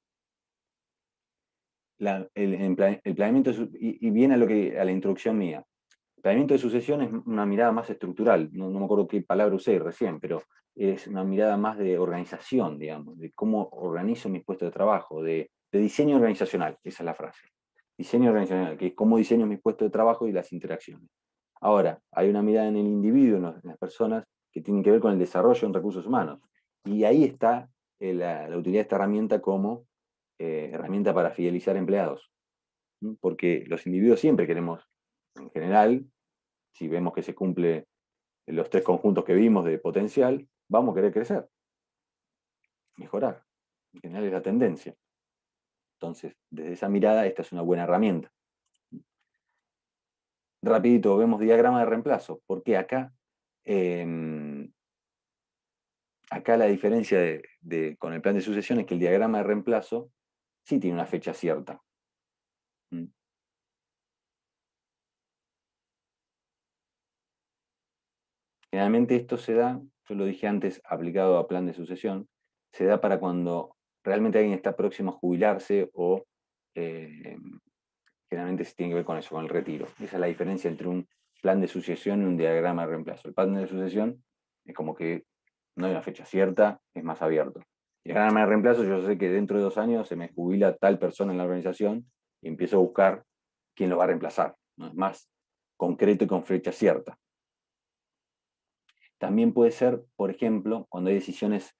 El planeamiento, y viene a la introducción mía. El planeamiento de sucesión es una mirada más estructural, no me acuerdo qué palabra usé recién, pero es una mirada más de organización, digamos, de cómo organizo mis puestos de trabajo, de diseño organizacional, esa es la frase. Diseño organizacional, que es cómo diseño mis puestos de trabajo y las interacciones. Ahora, hay una mirada en el individuo, en las personas, que tienen que ver con el desarrollo en recursos humanos. Y ahí está la utilidad de esta herramienta como herramienta para fidelizar empleados. ¿Sí? Porque los individuos siempre queremos, en general, si vemos que se cumple los tres conjuntos que vimos de potencial, vamos a querer crecer, mejorar. En general es la tendencia. Entonces, desde esa mirada, esta es una buena herramienta. Rapidito, vemos diagrama de reemplazo, porque acá la diferencia con el plan de sucesión es que el diagrama de reemplazo sí tiene una fecha cierta. Generalmente esto se da, yo lo dije antes, aplicado a plan de sucesión, se da para cuando realmente alguien está próximo a jubilarse o eh, generalmente se tiene que ver con eso, con el retiro. Esa es la diferencia entre un plan de sucesión y un diagrama de reemplazo. El plan de sucesión es como que no hay una fecha cierta, es más abierto. El diagrama de reemplazo, yo sé que dentro de 2 años se me jubila tal persona en la organización y empiezo a buscar quién lo va a reemplazar. ¿No? Es más concreto y con fecha cierta. También puede ser, por ejemplo, cuando hay decisiones,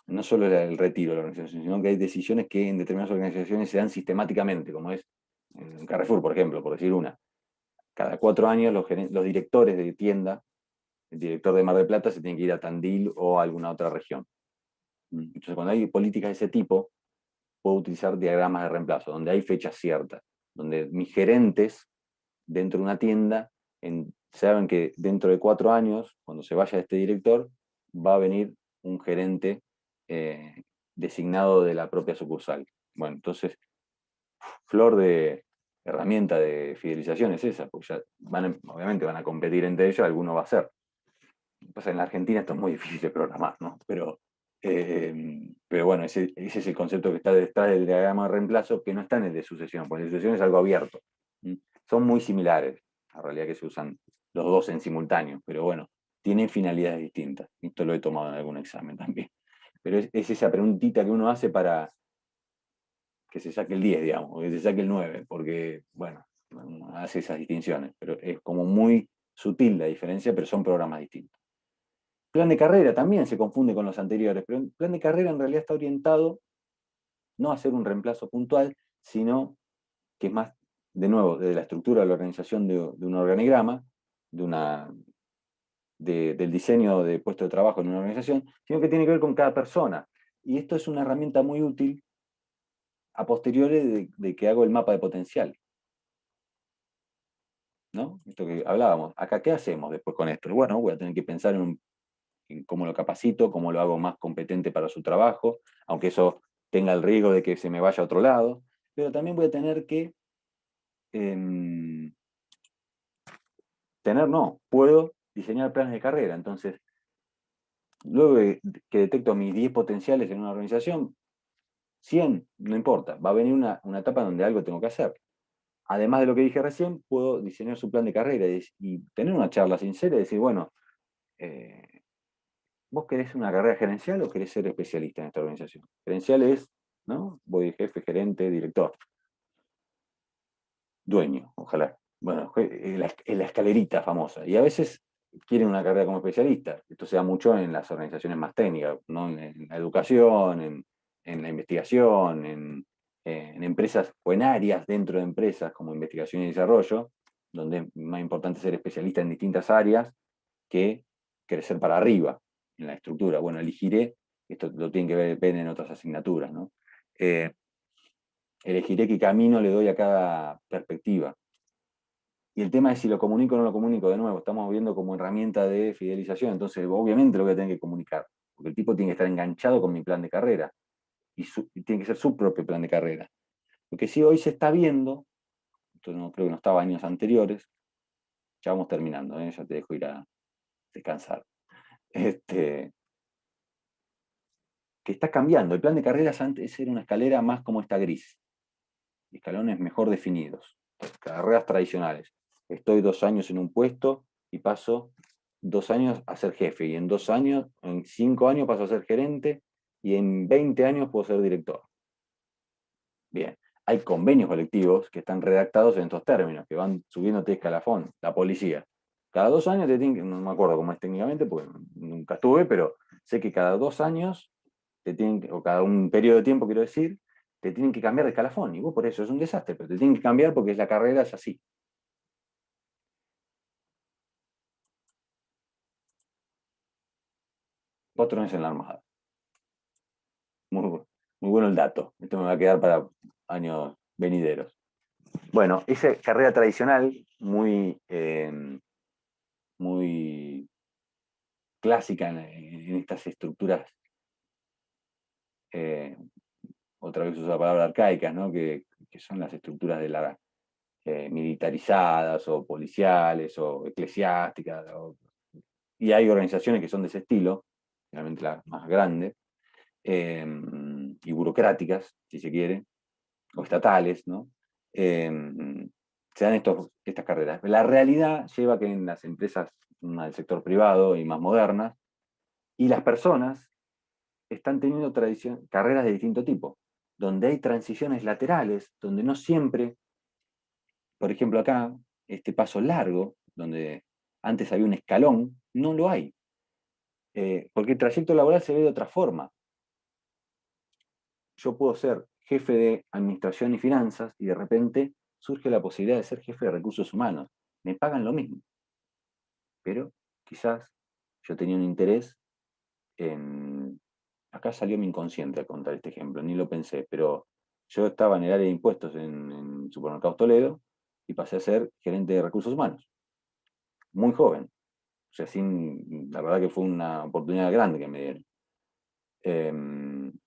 no solo el retiro de la organización, sino que hay decisiones que en determinadas organizaciones se dan sistemáticamente, como es en Carrefour, por ejemplo, por decir una. Cada 4 años los directores de tienda, el director de Mar del Plata se tiene que ir a Tandil o a alguna otra región. Entonces, cuando hay políticas de ese tipo, puedo utilizar diagramas de reemplazo, donde hay fechas ciertas, donde mis gerentes dentro de una tienda saben que dentro de 4 años, cuando se vaya este director, va a venir un gerente designado de la propia sucursal. Bueno, entonces, flor de herramienta de fidelización es esa, porque ya obviamente van a competir entre ellos, alguno va a ser. Pasa en la Argentina esto es muy difícil de programar, ¿no? Pero bueno, ese es el concepto que está detrás del diagrama de reemplazo, que no está en el de sucesión, porque el de sucesión es algo abierto. Son muy similares, en realidad que se usan los dos en simultáneo, pero bueno, tienen finalidades distintas. Esto lo he tomado en algún examen también. Pero es esa preguntita que uno hace para que se saque el 10, digamos, o que se saque el 9, porque, bueno, hace esas distinciones, pero es como muy sutil la diferencia, pero son programas distintos. Plan de carrera también se confunde con los anteriores, pero el plan de carrera en realidad está orientado no a hacer un reemplazo puntual, sino que es más, de nuevo, de la estructura de la organización de un organigrama, del diseño de puesto de trabajo en una organización, sino que tiene que ver con cada persona. Y esto es una herramienta muy útil a posteriori de que hago el mapa de potencial, ¿no? Esto que hablábamos. Acá, ¿qué hacemos después con esto? Bueno, voy a tener que pensar en cómo lo capacito, cómo lo hago más competente para su trabajo, aunque eso tenga el riesgo de que se me vaya a otro lado, pero también voy a tener que puedo diseñar planes de carrera. Entonces, luego de que detecto mis 10 potenciales en una organización, 100, no importa, va a venir una etapa donde algo tengo que hacer. Además de lo que dije recién, puedo diseñar su plan de carrera y tener una charla sincera y decir, bueno, eh, ¿vos querés una carrera gerencial o querés ser especialista en esta organización? Gerencial es, ¿no? Voy jefe, gerente, director, dueño, ojalá. Bueno, la escalerita famosa. Y a veces quieren una carrera como especialista. Esto se da mucho en las organizaciones más técnicas, ¿no? En la educación, en la investigación, en empresas o en áreas dentro de empresas como investigación y desarrollo, donde es más importante ser especialista en distintas áreas que crecer para arriba en la estructura. Bueno, elegiré, esto lo tienen que ver en otras asignaturas, ¿no? Eh, Elegiré qué camino le doy a cada perspectiva. Y el tema es si lo comunico o no lo comunico. De nuevo, estamos viendo como herramienta de fidelización, entonces obviamente lo voy a tener que comunicar, porque el tipo tiene que estar enganchado con mi plan de carrera y tiene que ser su propio plan de carrera. Porque si hoy se está viendo, esto no creo que no estaba años anteriores, ya vamos terminando, ya te dejo ir a descansar. Este, que está cambiando. El plan de carreras antes era una escalera más como esta gris, escalones mejor definidos, carreras tradicionales. Estoy 2 años en un puesto y paso 2 años a ser jefe, y en 2 años, en 5 años paso a ser gerente, y en 20 años puedo ser director. Bien, hay convenios colectivos que están redactados en estos términos, que van subiéndote escalafón, la policía. Cada 2 años te tienen que, no me acuerdo cómo es técnicamente, porque nunca estuve, pero sé que cada 2 años te tienen, o cada un periodo de tiempo, quiero decir, te tienen que cambiar de escalafón. Y vos por eso es un desastre, pero te tienen que cambiar porque la carrera es así. Patrones en la Armada. Muy, muy bueno el dato. Esto me va a quedar para años venideros. Bueno, esa carrera tradicional, muy clásica en estas estructuras, eh, otra vez uso la palabra arcaicas, ¿no? Que son las estructuras de la, militarizadas o policiales o eclesiásticas. Y hay organizaciones que son de ese estilo, realmente las más grandes, y burocráticas, si se quiere, o estatales, ¿no? Eh, Se dan estas carreras. La realidad lleva que en las empresas del sector privado y más modernas, y las personas están teniendo carreras de distinto tipo, donde hay transiciones laterales, donde no siempre, por ejemplo acá, este paso largo, donde antes había un escalón, no lo hay. Porque el trayecto laboral se ve de otra forma. Yo puedo ser jefe de administración y finanzas y de repente surge la posibilidad de ser jefe de recursos humanos. Me pagan lo mismo, pero quizás yo tenía un interés en... Acá salió mi inconsciente al contar este ejemplo, ni lo pensé, pero yo estaba en el área de impuestos en Supermercados Toledo y pasé a ser gerente de recursos humanos, muy joven. O sea, la verdad que fue una oportunidad grande que me dieron.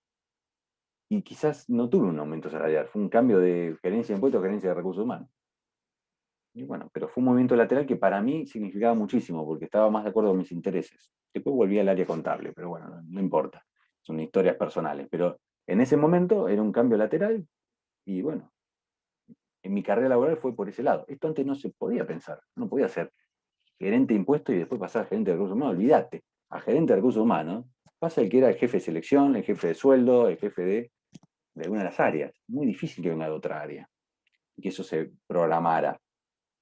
Y quizás no tuve un aumento salarial, fue un cambio de gerencia de impuestos a gerencia de recursos humanos. Y bueno, pero fue un movimiento lateral que para mí significaba muchísimo, porque estaba más de acuerdo con mis intereses. Después volví al área contable, pero bueno, no importa, son historias personales. Pero en ese momento era un cambio lateral y bueno, en mi carrera laboral fue por ese lado. Esto antes no se podía pensar, no podía ser gerente de impuestos y después pasar a gerente de recursos humanos. Olvídate, a gerente de recursos humanos pasa el que era el jefe de selección, el jefe de sueldo, el jefe de alguna de las áreas. Muy difícil que venga de otra área y que eso se programara.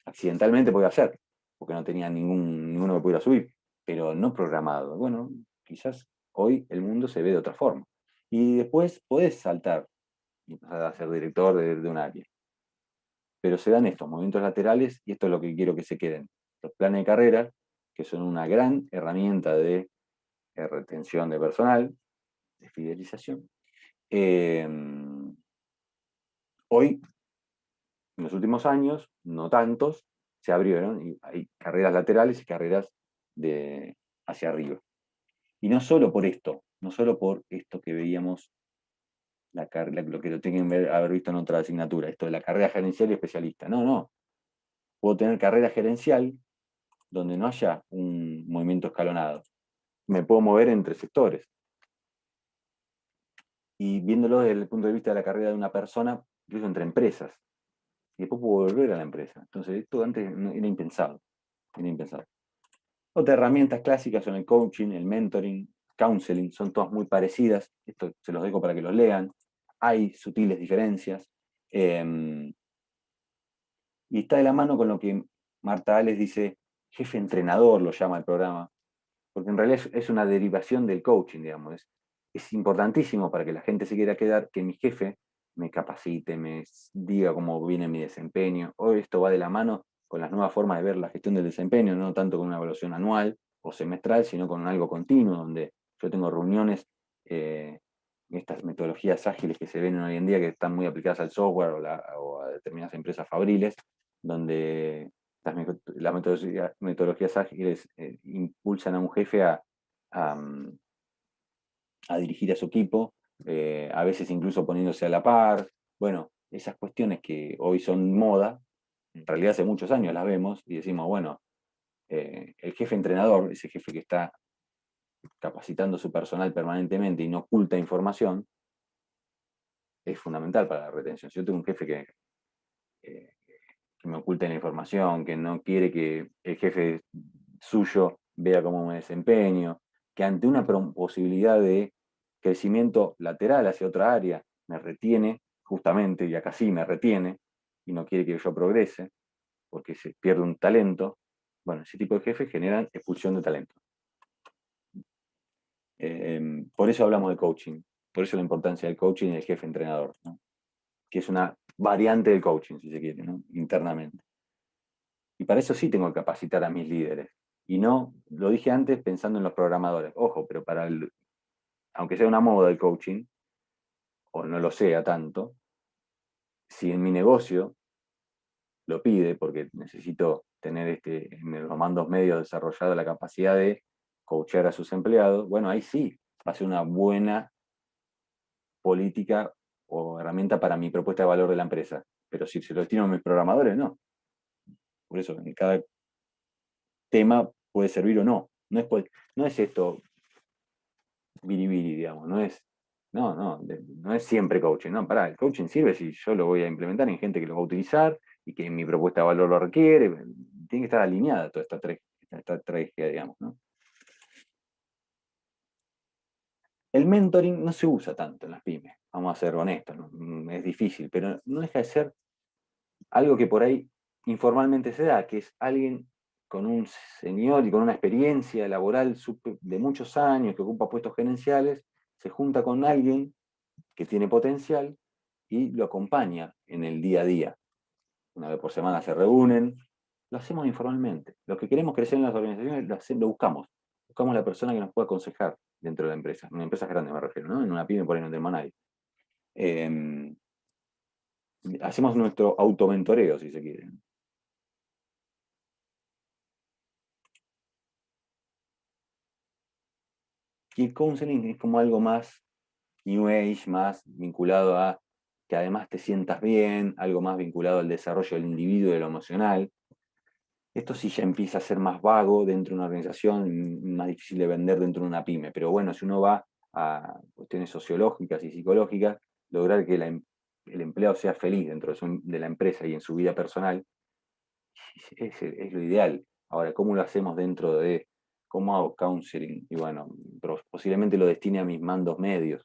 Accidentalmente podía hacer, porque no tenía ninguno que pudiera subir, pero no programado. Bueno, quizás hoy el mundo se ve de otra forma. Y después podés saltar y pasar a ser director de un área. Pero se dan estos movimientos laterales y esto es lo que quiero que se queden. Los planes de carrera, que son una gran herramienta de retención de personal, de fidelización, eh, Hoy, en los últimos años, no tantos, se abrieron y hay carreras laterales y carreras hacia arriba. Y no solo por esto, no solo por esto que veíamos, lo que lo tienen que haber visto en otra asignatura, esto de la carrera gerencial y especialista. No, no. Puedo tener carrera gerencial donde no haya un movimiento escalonado. Me puedo mover entre sectores. Y viéndolo desde el punto de vista de la carrera de una persona, incluso entre empresas. Y después puedo volver a la empresa. Entonces, esto antes era impensado. Era impensado. Otras herramientas clásicas son el coaching, el mentoring, counseling, son todas muy parecidas. Esto se los dejo para que los lean. Hay sutiles diferencias. Y está de la mano con lo que Marta Ales dice, jefe entrenador lo llama el programa, porque en realidad es una derivación del coaching, digamos. Es importantísimo para que la gente se quiera quedar, que mi jefe me capacite, me diga cómo viene mi desempeño. Hoy esto va de la mano con las nuevas formas de ver la gestión del desempeño, no tanto con una evaluación anual o semestral, sino con algo continuo, donde yo tengo reuniones, estas metodologías ágiles que se ven hoy en día, que están muy aplicadas al software o a determinadas empresas fabriles, donde las metodologías ágiles impulsan a un jefe a, a dirigir a su equipo, a veces incluso poniéndose a la par. Bueno, esas cuestiones que hoy son moda, en realidad hace muchos años las vemos y decimos, bueno, el jefe entrenador, ese jefe que está capacitando su personal permanentemente y no oculta información, es fundamental para la retención. Si yo tengo un jefe eh, que me oculte la información, que no quiere que el jefe suyo vea cómo me desempeño, que ante una posibilidad de crecimiento lateral hacia otra área me retiene, justamente, y acá sí me retiene, y no quiere que yo progrese, porque se pierde un talento. Bueno, ese tipo de jefes generan expulsión de talento. Por eso hablamos de coaching, por eso la importancia del coaching y del jefe entrenador, ¿no? Que es una variante del coaching, si se quiere, ¿no? Internamente. Y para eso sí tengo que capacitar a mis líderes. Y no, lo dije antes pensando en los programadores. Ojo, pero aunque sea una moda el coaching, o no lo sea tanto, si en mi negocio lo pide, porque necesito tener en los mandos medios desarrollado la capacidad de coachar a sus empleados, bueno, ahí sí va a ser una buena política o herramienta para mi propuesta de valor de la empresa. Pero si se lo destino a mis programadores, no. Por eso, en cada tema puede servir o no. No es esto biribiri, digamos, no es siempre coaching, no, pará, el coaching sirve si yo lo voy a implementar en gente que lo va a utilizar y que mi propuesta de valor lo requiere, tiene que estar alineada toda esta estrategia, digamos, ¿no? El mentoring no se usa tanto en las pymes, vamos a ser honestos, ¿no? Es difícil, pero no deja de ser algo que por ahí informalmente se da, que es alguien con un señor y con una experiencia laboral de muchos años, que ocupa puestos gerenciales, se junta con alguien que tiene potencial y lo acompaña en el día a día. Una vez por semana se reúnen, lo hacemos informalmente. Los que queremos crecer en las organizaciones lo buscamos. Buscamos la persona que nos pueda aconsejar dentro de la empresa. En una empresa grande me refiero, ¿no? En una pyme por ahí no tenemos a nadie. Hacemos nuestro automentoreo, si se quiere. Y el counseling es como algo más New Age, más vinculado a que además te sientas bien, algo más vinculado al desarrollo del individuo y de lo emocional. Esto sí ya empieza a ser más vago dentro de una organización, más difícil de vender dentro de una pyme. Pero bueno, si uno va a cuestiones sociológicas y psicológicas, lograr que el empleado sea feliz dentro de la empresa y en su vida personal es lo ideal. Ahora, ¿cómo lo hacemos cómo hago counseling? Y bueno, posiblemente lo destine a mis mandos medios.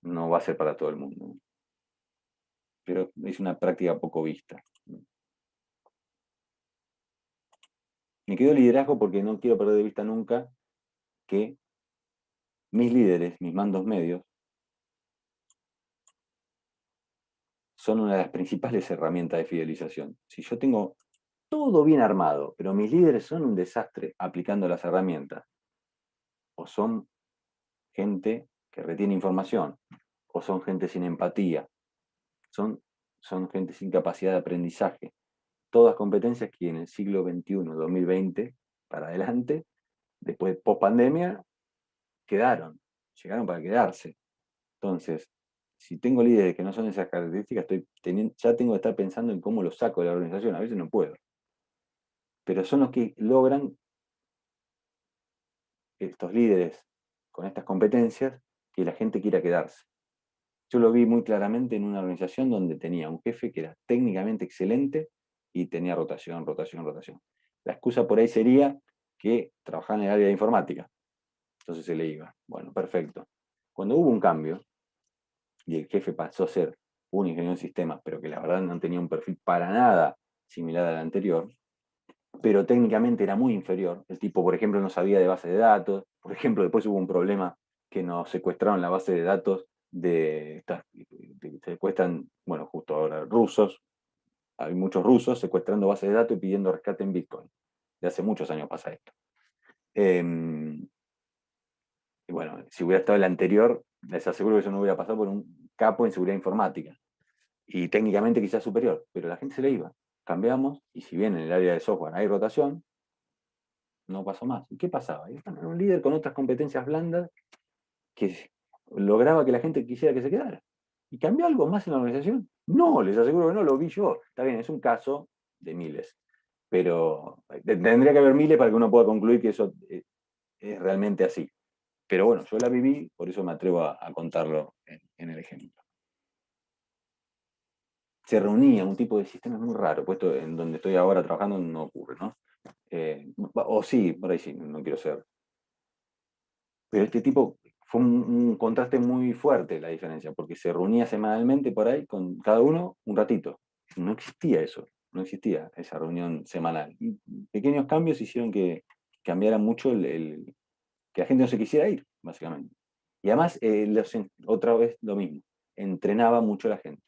No va a ser para todo el mundo, pero es una práctica poco vista. Me quedo liderazgo porque no quiero perder de vista nunca que mis líderes, mis mandos medios, son una de las principales herramientas de fidelización. Si yo tengo todo bien armado, pero mis líderes son un desastre aplicando las herramientas, o son gente que retiene información, o son gente sin empatía, son son gente sin capacidad de aprendizaje. Todas competencias que en el siglo XXI, 2020, para adelante, después post pandemia, llegaron para quedarse. Entonces, si tengo líderes que no son esas características, ya tengo que estar pensando en cómo los saco de la organización. A veces no puedo. Pero son los que logran, estos líderes con estas competencias, que la gente quiera quedarse. Yo lo vi muy claramente en una organización donde tenía un jefe que era técnicamente excelente y tenía rotación, rotación, rotación. La excusa por ahí sería que trabajaba en el área de informática. Entonces se le iba. Bueno, perfecto. Cuando hubo un cambio y el jefe pasó a ser un ingeniero en sistemas, pero que la verdad no tenía un perfil para nada similar al anterior, pero técnicamente era muy inferior. El tipo, por ejemplo, no sabía de base de datos. Por ejemplo, después hubo un problema que nos secuestraron la base de datos secuestran, bueno, justo ahora rusos. Hay muchos rusos secuestrando bases de datos y pidiendo rescate en Bitcoin. De hace muchos años pasa esto. Y bueno, si hubiera estado el anterior, les aseguro que eso no hubiera pasado por un capo en seguridad informática. Y técnicamente quizás superior, pero la gente se le iba. Cambiamos, y si bien en el área de software hay rotación, no pasó más. ¿Y qué pasaba? Y bueno, era un líder con otras competencias blandas que lograba que la gente quisiera que se quedara. ¿Y cambió algo más en la organización? No, les aseguro que no, lo vi yo. Está bien, es un caso de miles, pero tendría que haber miles para que uno pueda concluir que eso es realmente así. Pero bueno, yo la viví, por eso me atrevo a contarlo en el ejemplo. Se reunía un tipo de sistema muy raro, puesto en donde estoy ahora trabajando no ocurre, ¿no? O sí, por ahí sí, no quiero ser. Pero este tipo fue un contraste muy fuerte la diferencia, porque se reunía semanalmente por ahí con cada uno un ratito. No existía eso, no existía esa reunión semanal. Y pequeños cambios hicieron que cambiara mucho que la gente no se quisiera ir, básicamente. Y además, otra vez lo mismo, entrenaba mucho a la gente.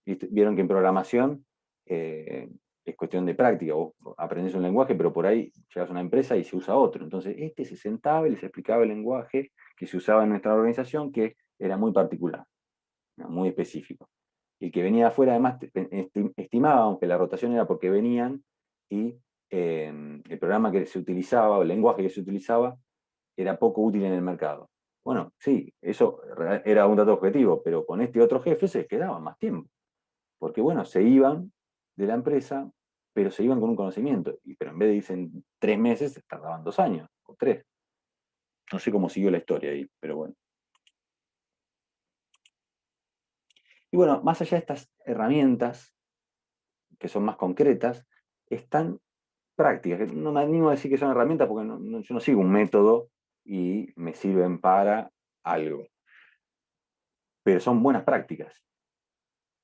Vieron que en programación es cuestión de práctica. Vos aprendés un lenguaje, pero por ahí llegas a una empresa y se usa otro. Entonces, este se sentaba y les explicaba el lenguaje que se usaba en nuestra organización, que era muy particular, ¿no? Muy específico. El que venía de afuera, además, estimaba, aunque la rotación era porque venían, y el programa que se utilizaba, o el lenguaje que se utilizaba, era poco útil en el mercado. Bueno, sí, eso era un dato objetivo, pero con este otro jefe se quedaban más tiempo. Porque bueno, se iban de la empresa, pero se iban con un conocimiento. Pero en vez de irse en 3 meses, tardaban 2 años o 3. No sé cómo siguió la historia ahí, pero bueno. Y bueno, más allá de estas herramientas, que son más concretas, están prácticas. Que no me animo a decir que son herramientas porque yo no sigo un método y me sirven para algo. Pero son buenas prácticas.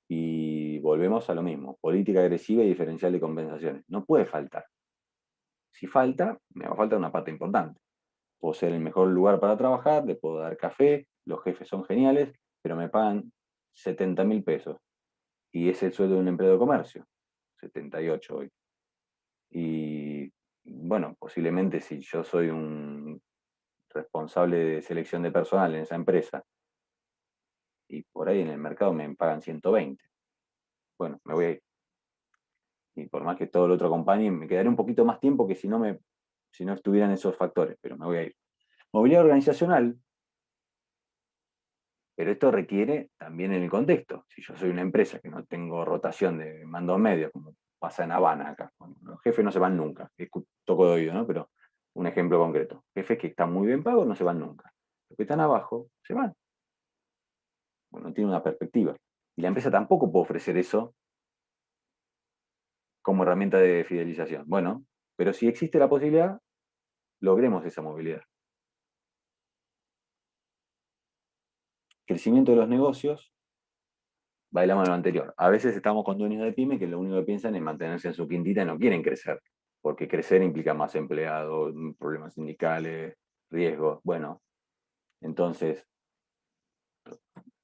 Y volvemos a lo mismo, política agresiva y diferencial de compensaciones. No puede faltar. Si falta, me va a faltar una parte importante. Puedo ser el mejor lugar para trabajar, le puedo dar café, los jefes son geniales, pero me pagan 70.000 pesos. Y es el sueldo de un empleado de comercio, 78 hoy. Y bueno, posiblemente si yo soy un responsable de selección de personal en esa empresa y por ahí en el mercado me pagan 120, bueno, me voy a ir. Y por más que todo lo otro acompañe, me quedaré un poquito más tiempo que si no estuvieran esos factores, pero me voy a ir. Movilidad organizacional, pero esto requiere también en el contexto. Si yo soy una empresa que no tengo rotación de mandos medios, como pasa en Habana acá, bueno, los jefes no se van nunca, toco de oído, ¿no? Pero un ejemplo concreto. Jefes que están muy bien pagos no se van nunca. Los que están abajo se van. Bueno, no tienen una perspectiva. Y la empresa tampoco puede ofrecer eso como herramienta de fidelización. Bueno, pero si existe la posibilidad, logremos esa movilidad. Crecimiento de los negocios va de la mano de lo anterior. A veces estamos con dueños de pyme que lo único que piensan es mantenerse en su quintita y no quieren crecer, porque crecer implica más empleados, problemas sindicales, riesgos. Bueno, entonces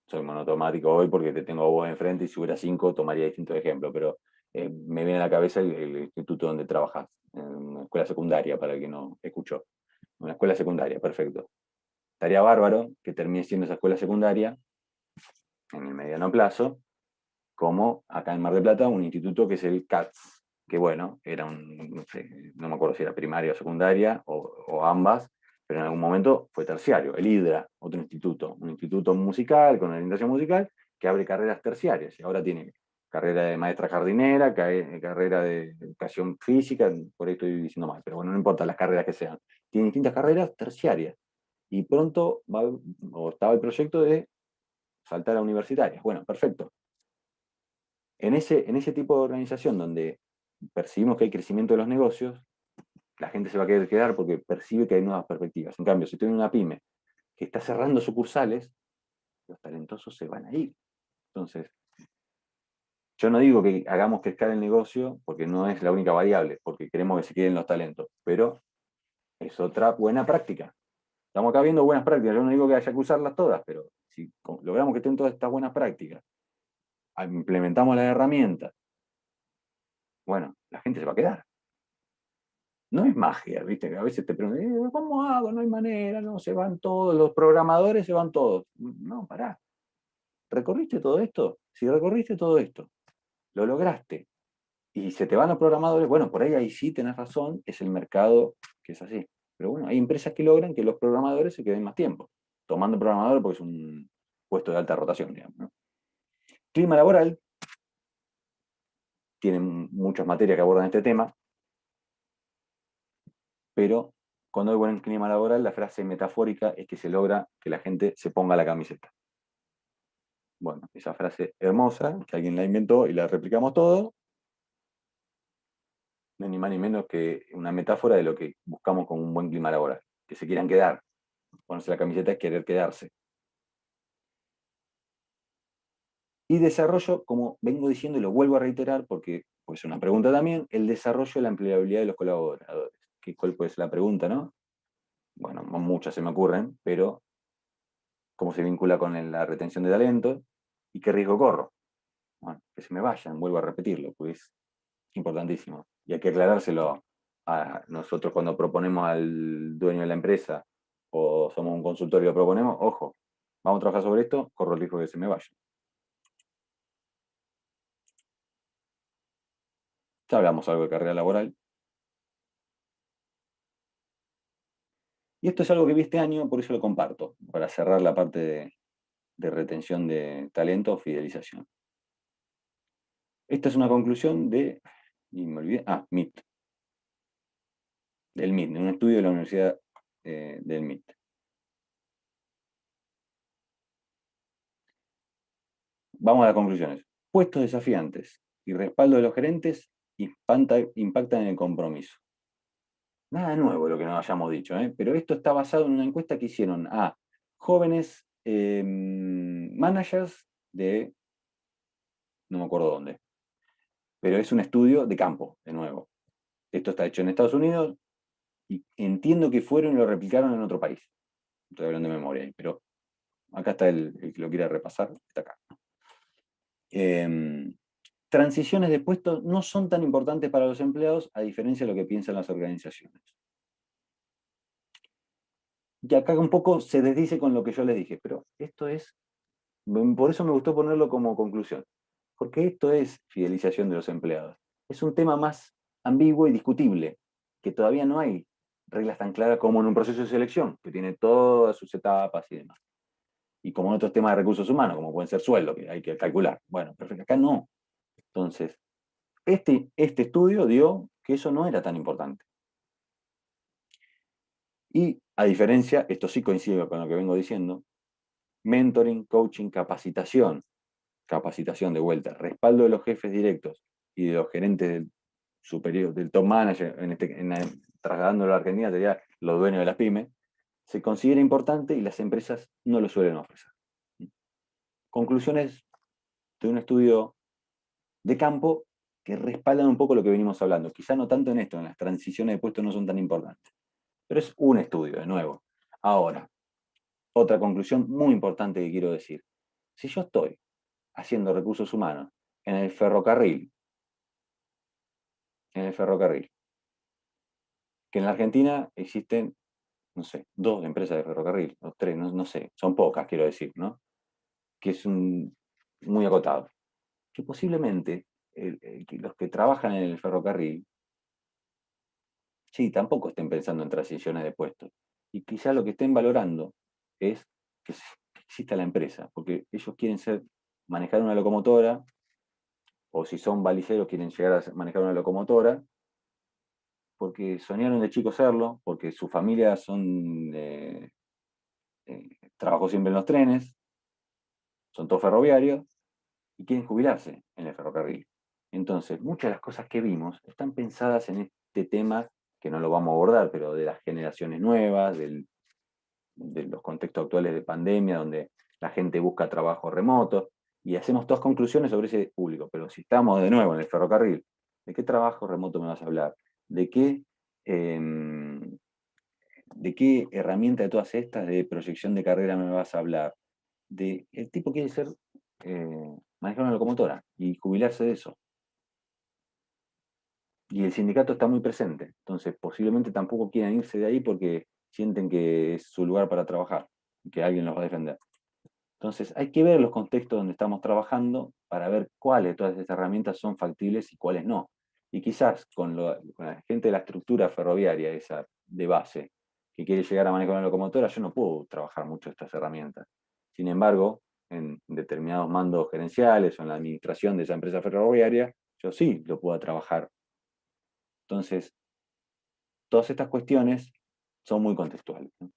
soy monotemático hoy porque te tengo a vos enfrente y si hubiera 5 tomaría distintos ejemplos, pero me viene a la cabeza el instituto donde trabajas, en una escuela secundaria, para el que no escuchó. Una escuela secundaria, perfecto. Estaría bárbaro que termine siendo esa escuela secundaria en el mediano plazo como acá en Mar del Plata, un instituto que es el CATS, que bueno, era no sé, no me acuerdo si era primaria o secundaria, o ambas, pero en algún momento fue terciario. El HIDRA, otro instituto, un instituto musical, con orientación musical, que abre carreras terciarias, y ahora tiene carrera de maestra jardinera, carrera de educación física, por ahí estoy diciendo mal, pero bueno, no importa las carreras que sean. Tiene distintas carreras terciarias. Y pronto o estaba el proyecto de saltar a universitarias. Bueno, perfecto. En ese tipo de organización donde percibimos que hay crecimiento de los negocios, la gente se va a querer quedar porque percibe que hay nuevas perspectivas. En cambio, si tiene una pyme que está cerrando sucursales, los talentosos se van a ir. Entonces, yo no digo que hagamos crezcar el negocio porque no es la única variable, porque queremos que se queden los talentos, pero es otra buena práctica. Estamos acá viendo buenas prácticas, yo no digo que haya que usarlas todas, pero si logramos que estén todas estas buenas prácticas, implementamos las herramientas, bueno, la gente se va a quedar. No es magia, ¿viste? A veces te preguntan, ¿cómo hago? No hay manera, no, se van todos, los programadores se van todos. No, pará. ¿Recorriste todo esto? Si recorriste todo esto, lo lograste, y se te van los programadores, bueno, por ahí sí tenés razón, es el mercado que es así. Pero bueno, hay empresas que logran que los programadores se queden más tiempo, tomando programadores porque es un puesto de alta rotación, digamos, ¿no? Clima laboral, tienen muchas materias que abordan este tema, pero cuando hay buen clima laboral, la frase metafórica es que se logra que la gente se ponga la camiseta. Bueno, esa frase hermosa, que alguien la inventó y la replicamos todo, no es ni más ni menos que una metáfora de lo que buscamos con un buen clima laboral, que se quieran quedar. Ponerse la camiseta es querer quedarse. Y desarrollo, como vengo diciendo y lo vuelvo a reiterar porque pues es una pregunta también, el desarrollo de la empleabilidad de los colaboradores. ¿Cuál puede ser la pregunta, no? Bueno, muchas se me ocurren, pero ¿cómo se vincula con la retención de talento? ¿Y qué riesgo corro? Bueno, que se me vayan, vuelvo a repetirlo, pues es importantísimo. Y hay que aclarárselo a nosotros cuando proponemos al dueño de la empresa o somos un consultorio y lo proponemos, ojo, vamos a trabajar sobre esto, corro el riesgo de que se me vayan. Ya hablamos algo de carrera laboral. Y esto es algo que vi este año, por eso lo comparto, para cerrar la parte de retención de talento o fidelización. Esta es una conclusión y me olvidé, MIT, del MIT, de un estudio de la Universidad del MIT. Vamos a las conclusiones. Puestos desafiantes y respaldo de los gerentes impactan en el compromiso. Nada nuevo lo que nos hayamos dicho, pero esto está basado en una encuesta que hicieron a jóvenes managers de, no me acuerdo dónde, pero es un estudio de campo, de nuevo. Esto está hecho en Estados Unidos y entiendo que fueron y lo replicaron en otro país. Estoy hablando de memoria ahí, pero acá está el que lo quiera repasar, está acá. Transiciones de puestos no son tan importantes para los empleados, a diferencia de lo que piensan las organizaciones. Y acá un poco se desdice con lo que yo les dije, pero esto es, por eso me gustó ponerlo como conclusión, porque esto es fidelización de los empleados. Es un tema más ambiguo y discutible, que todavía no hay reglas tan claras como en un proceso de selección, que tiene todas sus etapas y demás. Y como en otros temas de recursos humanos, como pueden ser sueldos, que hay que calcular. Bueno, perfecto, acá no. Entonces, este estudio dio que eso no era tan importante. Y a diferencia, esto sí coincide con lo que vengo diciendo, mentoring, coaching, capacitación de vuelta, respaldo de los jefes directos y de los gerentes del superior, del top manager, trasladándolo a la Argentina, sería los dueños de las pymes, se considera importante y las empresas no lo suelen ofrecer. Conclusiones de un estudio de campo que respaldan un poco lo que venimos hablando. Quizá no tanto en esto, en las transiciones de puestos no son tan importantes, pero es un estudio, de nuevo. Ahora, otra conclusión muy importante que quiero decir. Si yo estoy haciendo recursos humanos en el ferrocarril, que en la Argentina existen, no sé, 2 empresas de ferrocarril, o 3, no sé, son pocas, quiero decir, ¿no? Que es muy acotado. que posiblemente que los que trabajan en el ferrocarril, sí, tampoco estén pensando en transiciones de puestos. Y quizá lo que estén valorando es que exista la empresa, porque ellos quieren manejar una locomotora, o si son baliceros quieren llegar a manejar una locomotora, porque soñaron de chico serlo, porque su familia trabajó siempre en los trenes, son todos ferroviarios, y quieren jubilarse en el ferrocarril. Entonces, muchas de las cosas que vimos están pensadas en este tema, que no lo vamos a abordar, pero de las generaciones nuevas, de los contextos actuales de pandemia, donde la gente busca trabajo remoto, y hacemos todas conclusiones sobre ese público. Pero si estamos de nuevo en el ferrocarril, ¿de qué trabajo remoto me vas a hablar? ¿De qué, de qué herramienta de todas estas de proyección de carrera me vas a hablar? El tipo quiere manejar una locomotora y jubilarse de eso. Y el sindicato está muy presente, entonces posiblemente tampoco quieran irse de ahí porque sienten que es su lugar para trabajar y que alguien los va a defender. Entonces hay que ver los contextos donde estamos trabajando para ver cuáles de todas estas herramientas son factibles y cuáles no. Y quizás con la gente de la estructura ferroviaria, esa de base, que quiere llegar a manejar una locomotora, yo no puedo trabajar mucho estas herramientas. Sin embargo, en determinados mandos gerenciales o en la administración de esa empresa ferroviaria, yo sí lo puedo trabajar. Entonces, todas estas cuestiones son muy contextuales, ¿no?